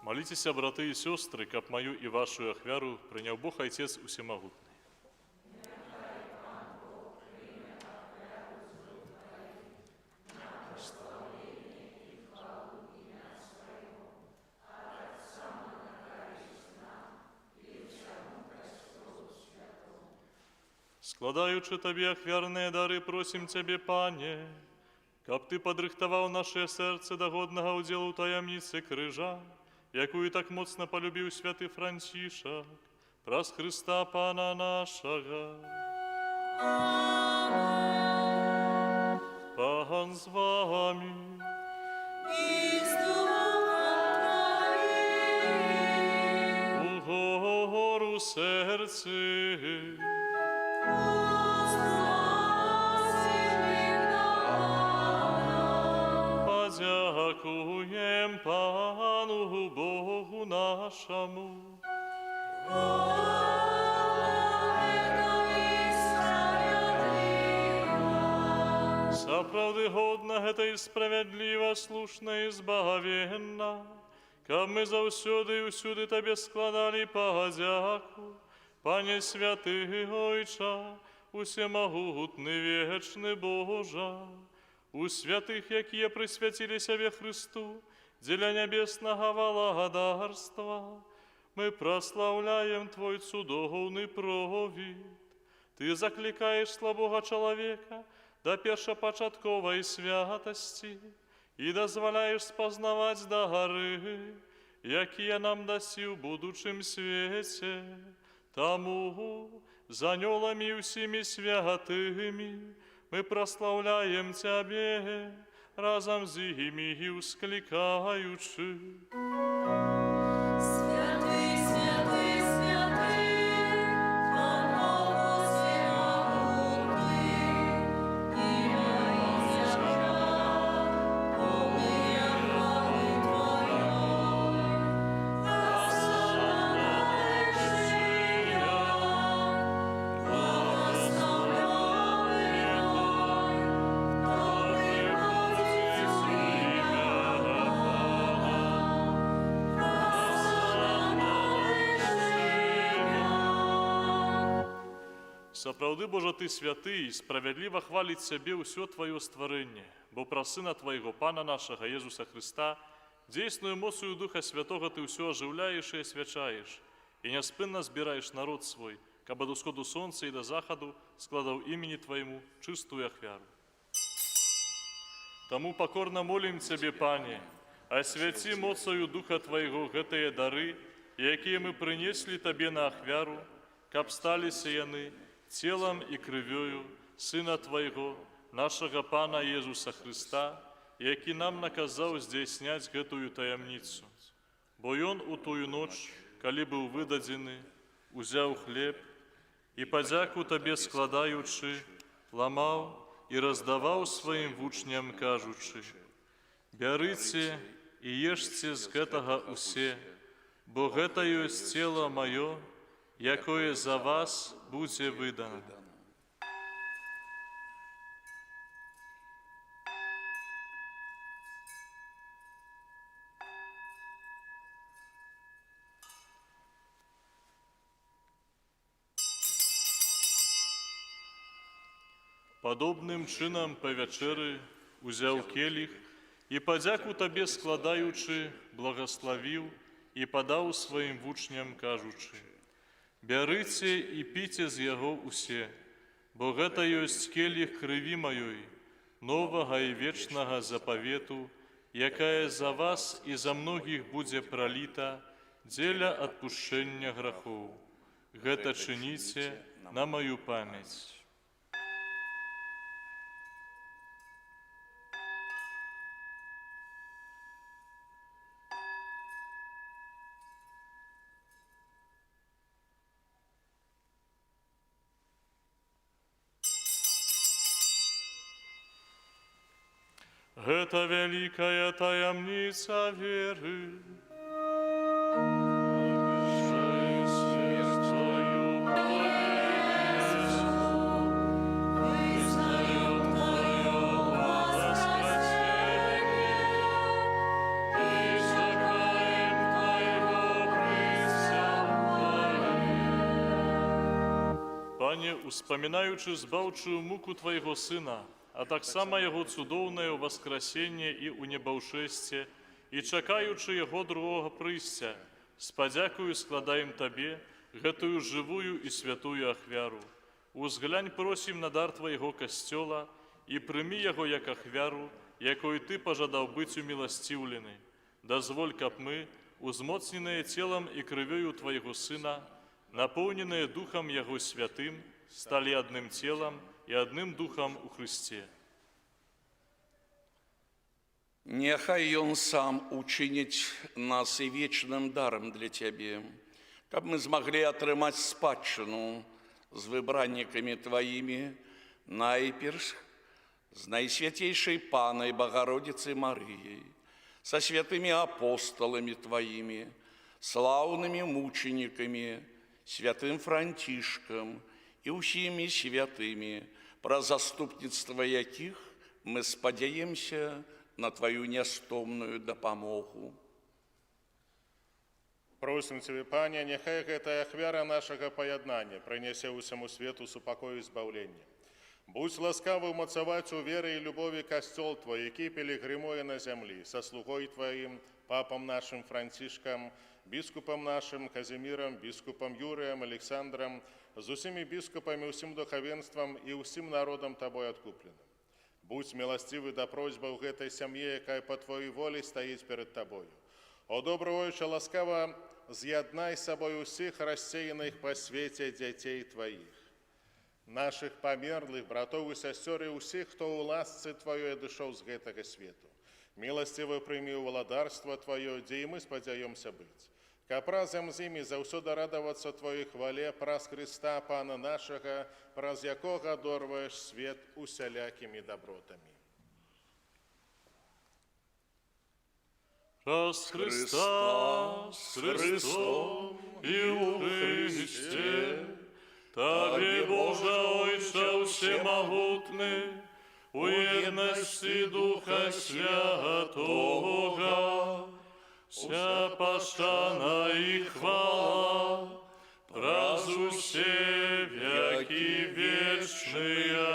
Молитесь, браты и сестры, каб мою и вашу ахвяру принял Бог Отец Усемогутный. Складаючи Табе ахвярныя дары, просім Цябе, Пане, каб Ты падрыхтаваў нашае сэрцы да годнага ўдзелу ў таямніцы крыжа, якую так моцна полюбіў святы Францішак, праз Христа Пана нашага. Пан з вами. Угору серці. Подякуєм Пану Богу нашому. Сапраўды годна гэта і справядліва, слушна і збавенна, каб мы заўсёды і ўсюды Табе складалі падзяку, Пане святы Ойча, усемагутны вечны Божа, у святых, якія прысвяцілі сябе Христу, дзеля нябеснага валадарства, мы праслаўляем Твой цудоўны провід. Ты заклікаеш слабога чалавека да першапачатковай святасці і дазваляеш спазнаваць дары, якія нам дасі ў будучым свеце. Таму з анёламі і ўсімі святымі мы праслаўляем Цябе, разам з імі і ўсклікаючы. Сапраўды, Божа, Ты святы і справядліва хваліць Сябе ўсё Тваё стварэнне, бо праз Сына Твайго, Пана нашага, Езуса Христа, дзейсную моцаю Духа Святога Ты ўсё ажыўляеш і асвячаеш, і няспынна збіраеш народ свой, каб ад усходу сонца і да захаду складаў імені Твайму чыстую ахвяру. Таму пакорна молім Цябе, Пане, асвяці моцаю Духа Твайго гэтыя дары, якія мы прынеслі Табе на ахвяру, каб сталіся яны целом і крывёю Сына Твайго, нашага Пана Езуса Христа, які нам наказаў здзяйсняць гэтую таямніцу. Бо Ён у тую ноч, калі быў выдадзены, узяў хлеб і, падзяку Табе складаючы, ламаў і раздаваў сваім вучням, кажучы: «Бярыце і ешце з гэтага усе, бо гэта ёсць цела маё, якое за вас будзе выдано». Падобным чынам па вячэры узяў келіх і, падзяку Табе складаючы, благаславіў і падаў сваім вучням, кажучы: «Бярыце і піце з яго усе, бо гэта ёсць келіх крыві маёй, новага і вечнага запавету, якая за вас і за многіх будзе праліта дзеля адпушчэння грахоў. Гэта чыніце на маю памяць». Гэта вялікая таямніца веры. Пане, успамінаючы збаўчую муку Твайго Сына, а таксама Яго цудоўнае ўваскрасенне і ў небаўшэсце, і чакаючы Яго другога прыйсця, з падзякаю складаем Табе гэтую жывую і святую ахвяру. Узглянь просім на дар Твайго касцёла і прымі яго як ахвяру, якой Ты пажадаў быць уміласціўлены. Дазволь, каб мы, узмоцненыя целам і крывёю Твайго Сына, напоўненыя Духам Яго Святым, сталі адным целам і адным Духам у Христе. Нехай Он сам учинить нас и вечным даром для Тебе, каб мы змогли атрымаць спадчыну з выбраннікамі Твоими, найперш з Найсвятейшей Панай Богородицей Марией, со святыми апостолами Твоими, славными мучениками, святым Франтишком и усими святыми, про заступництво яких мы спадзяемся на Твою нястомную дапамогу. Просим Тебе, Пане, нехай гэтая ахвяра нашага паяднання прынясе ўсяму свету супакою і збаўлення. Будь ласкавы умацаваць у веры і любові касцёл Твой, які пілігрымуе на зямлі, са слугой Тваім, папам нашым Францішкам, біскупам нашым Казімірам, біскупам Юрыем, Александрам, з усімі біскупамі, усім духавенствам і ўсім народам Табой адкупленым. Будь милостивый до просьбы в этой семье, якая по Твоей воле стоит перед Тобою. О добровольче ласкаво з'єднай з собою усіх розсеяних по світі дітей Твоїх, наших померлих братов і сестер і усіх, хто у ласці Твоєї дійшов з гэтага світу. Милостиво прийми у владарство Твое, де і ми сподіваємося бути. Каб разом з ними завсюди радуватися Твоїй хвале, праз Христа, Пана нашого, праз якого дорваєш світ усялякими добротами. Праз Христа, с Христом и у Христе, Тебе, Боже, Отче всемогутный, у едности Духа Святого, вся пошана и хвала, праз усе веки вечные.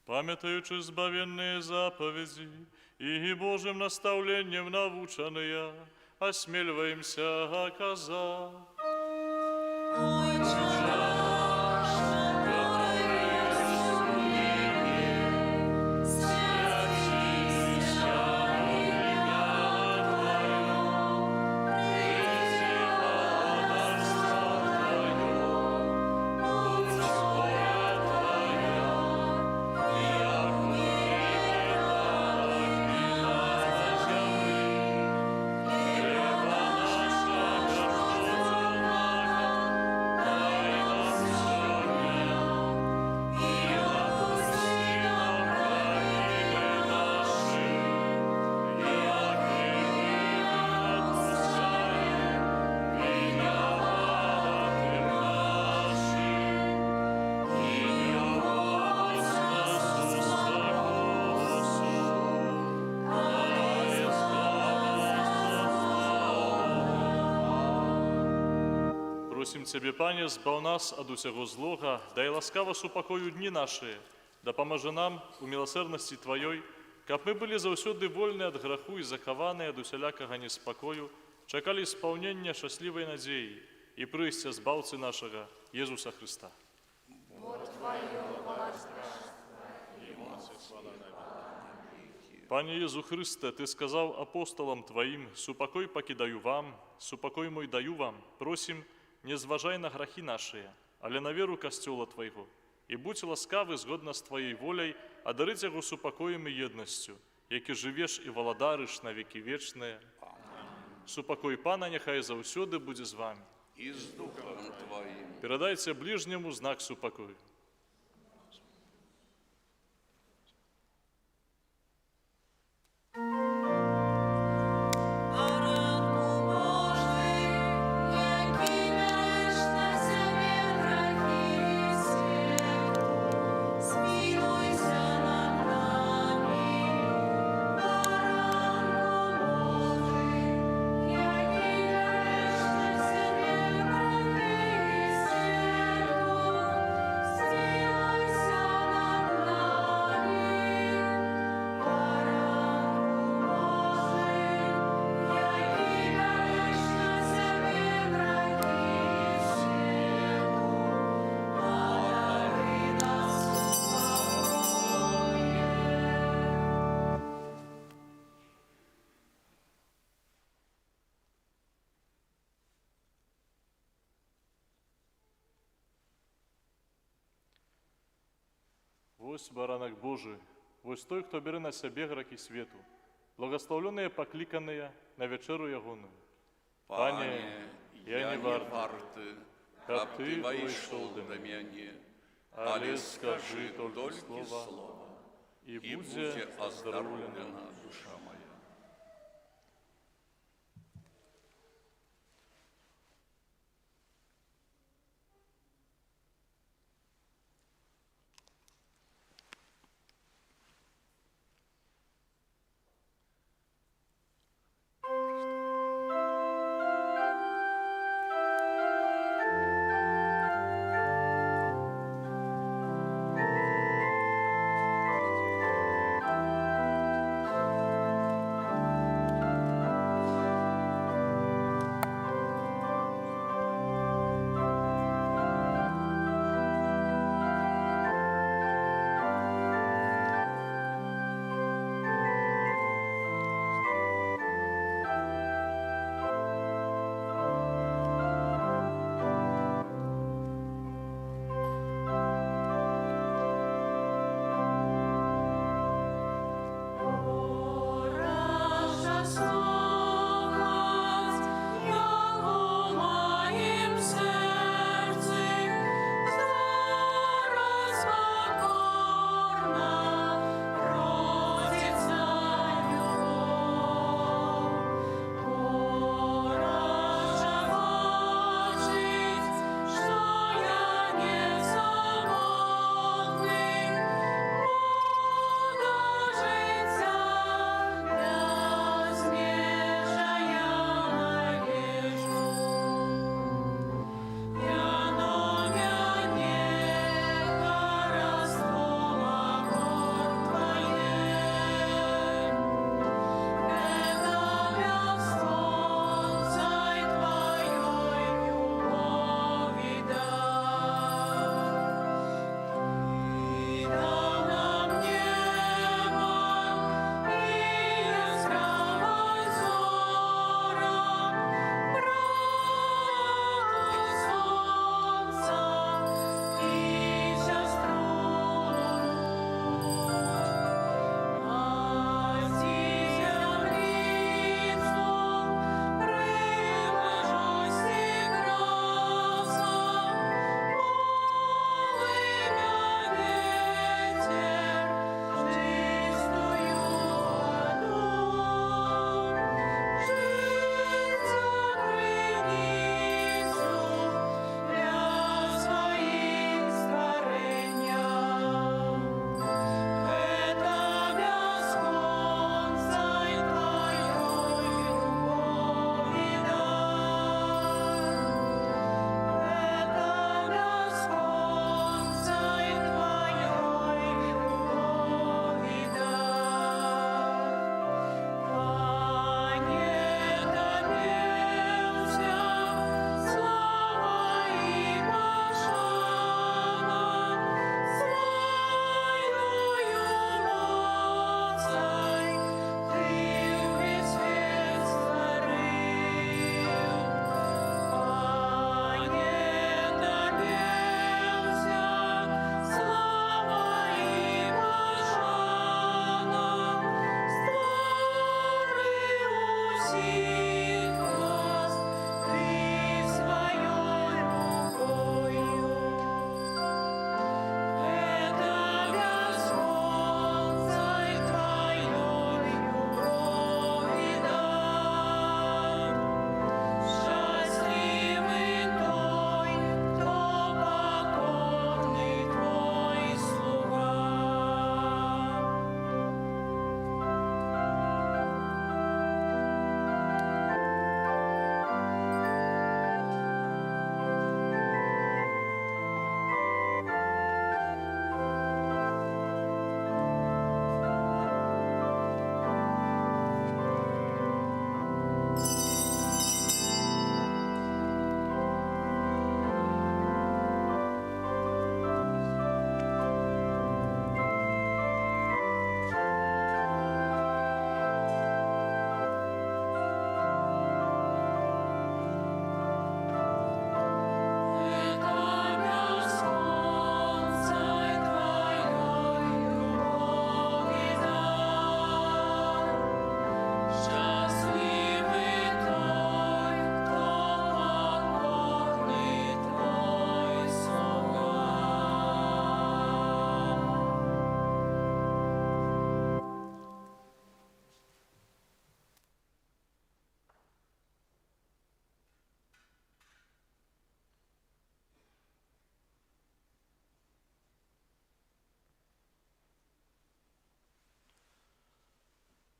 Памятаючи збавенные заповеди и Божьим наставлением наученные, осмеливаемся оказать. Просим Тебе, Пане, збав нас ад усяго злога, дай ласкаво супакою дні наші, дапамажы нам у милосердности Твоей, каб мы были заўсёды вольны ад граху і захаваныя ад усялякага неспакою, чакалі спаўнення шчаслівай надзеі і прыйсця збаўцы нашага Езуса Христа. Пане Езу Христе, Ты сказаў апостолам Твоим, супакой пакідаю вам, супакой мой даю вам, просім, не зважай на грахи нашыя, але на веру касцёла Твайго, і будь ласкавы згодна з Твоей воляй адарыць яго супакоем і еднасцю, які жывеш і валадарыш на векі вечныя. Супакой Пана няхай заўсёды будзе з вами. И с Духом Твоим. Перадайце ближняму знак супакою. Святого Вось баранак Божий, вось той, хто бере на себе граки свету, благословленные покликанные на вечеру ягоную. Пане, я не варты, варты, каб ты войшел вышел до до меня, але скажи только только слово, слово, и и будь будет оздоровлена. оздоровлена душа моя.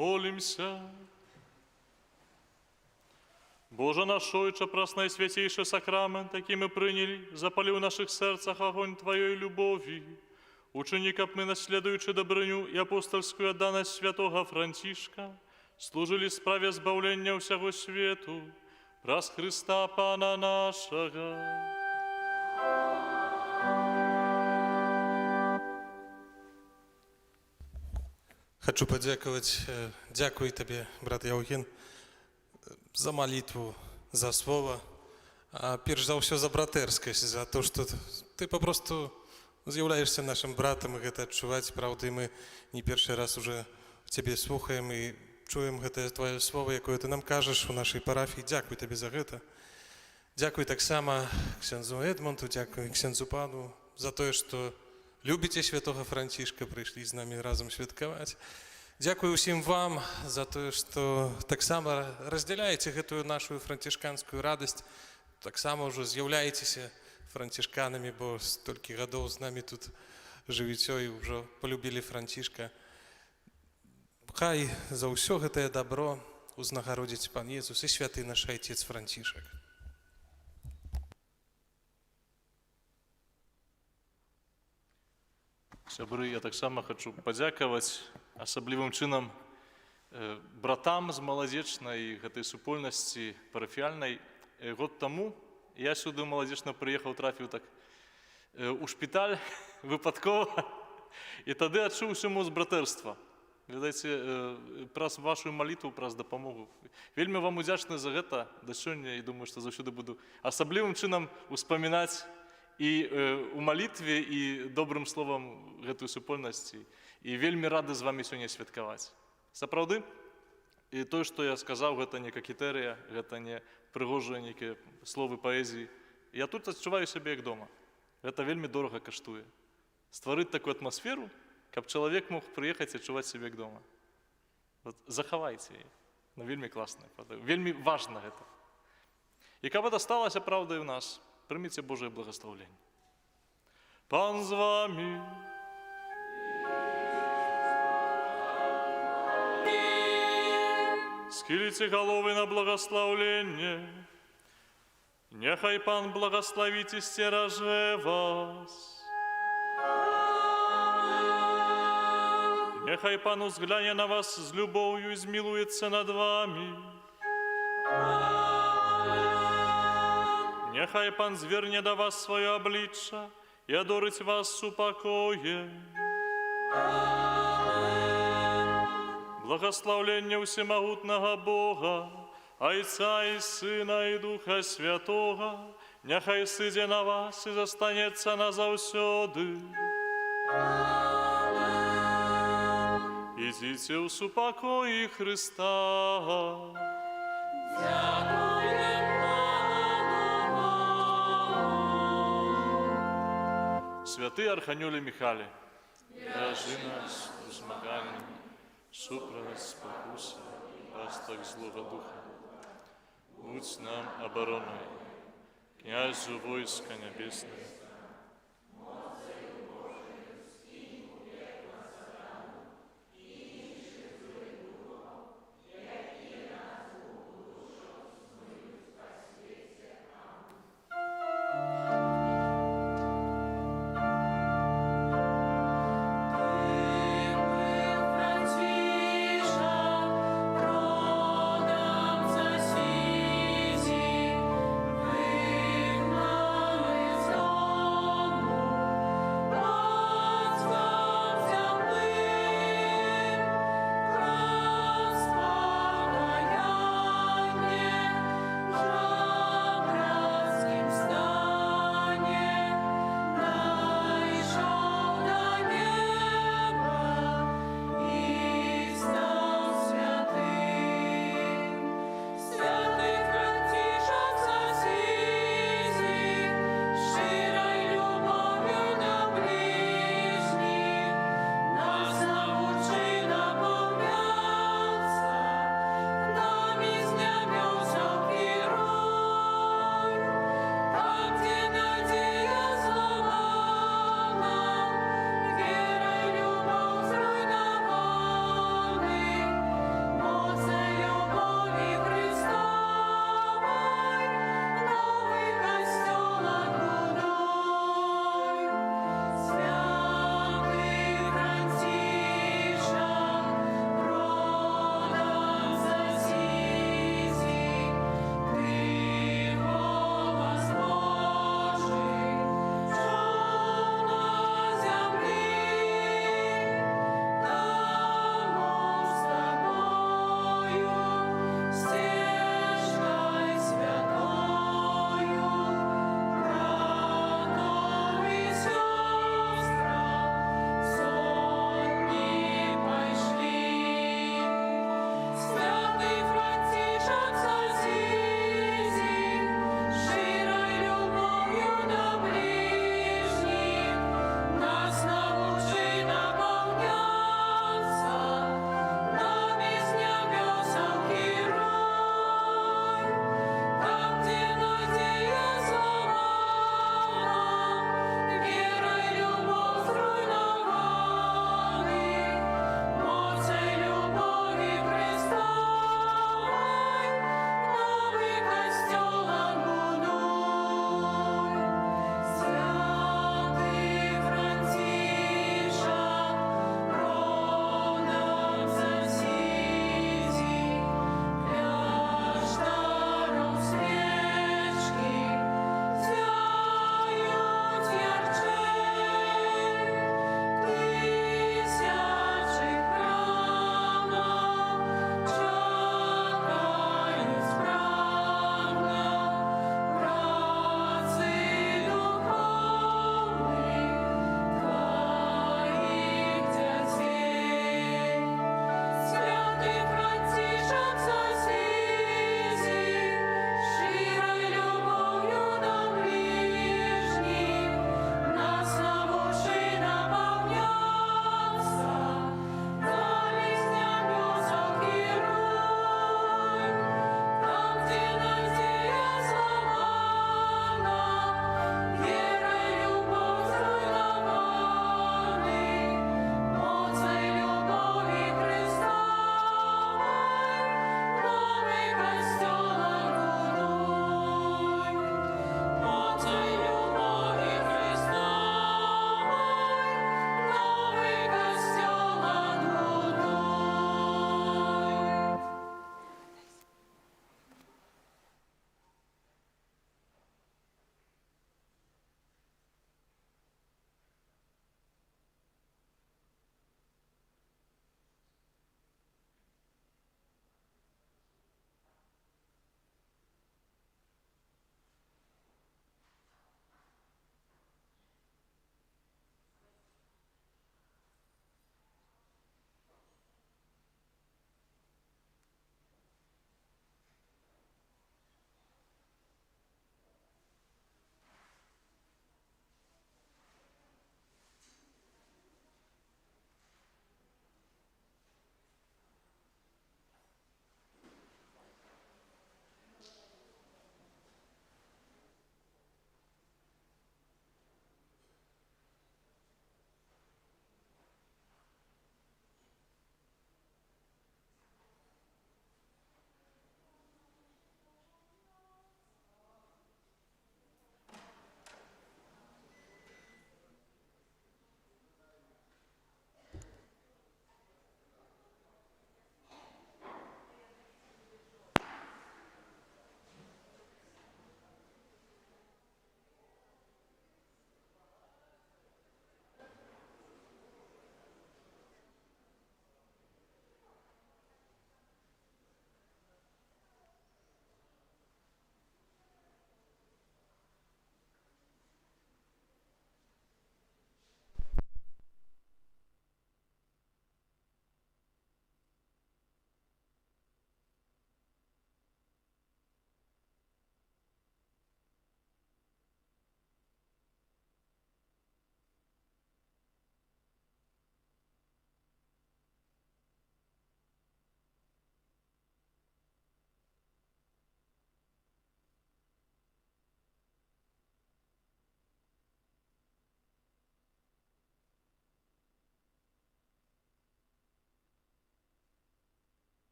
Молимся. Боже наш Отче, прасный и святейший сакрамент, таки мы приняли, запали в наших сердцах огонь Твоей любови. Учини, как мы, наследуючи добрыню и апостольскую отданность святого Франтишка, служили справе збавления всего свету, праз Христа Пана нашего. Хочу подяковать, дякую тебе, брат Яуген, за молитву, за слово, а перш за все за братерскость, за то, что ты попросту з'являешься нашим братом, и это отчувать, правда, и мы не первый раз уже тебе слухаем и чуем это твое слово, якое ты нам кажешь у нашей парафии. Дякую тебе за это. Дякую так само ксензу Эдмонту, дякую ксензу Пану за то, что любите святого Франтишка, пришли з нами разом святкувати. Дякую усім вам за те, що так само розділяєте гэтую нашу франтишканскую радость, так само вже з'являєтеся франтишканами, бо стільки годов з нами тут живете і вже полюбили Франтишка. Хай за ўсё гэтае добро узнагородить Пан Єсус і святий наш Отець Франтишек. Сябры, я так само хочу подяковать особливым чином братам з маладзечнай гэтай супольнасці парафіяльнай. Год тому я сюды маладзечна прыехаў, трафіў так у шпіталь выпадкова, і тады адчуў усю моц братэрства. Ведаеце, праз вашу малітву, праз дапамогу. Вельмі вам удзячны за гэта да сёння, і думаю, што заўсёды буду асаблівым чынам успамінаць і у малітве, і добрым словам гэтую супольнасць. І вельмі рады з вами сёння святкаваць. Сапраўды, і тое, што я сказаў, гэта не какітэрыя, гэта не прыгожыя нейкія словы паэзіі. Я тут адчуваю сябе як дома. Гэта вельмі дорага каштуе. Стварыць такую атмасферу, каб чалавек мог прыехаць і адчуваць сябе як дома. Вот, захавайце яе. Ну, вельмі класна. Вельмі важна гэта. І каб гэта сталася праўдай у нас, прыміце Божае благословенне. Пан з вами. Схилите головы на благословление. Нехай Пан благословит и стероже вас. Нехай Пан узгляне на вас с любовью и змилуется над вами. Нехай Пан зверне до вас свое обличье и одорить вас с упокоем. Благословление всемогутного Бога, Отца и Сына и Духа Святого, нехай сиде на вас и застанется назавсёды. Идите в супокои Христа. Святый Архангеле Михайле, держи нас в змагании, супроть спокусы, пасток злого духа. Будь нам обороной, князю войска небесного,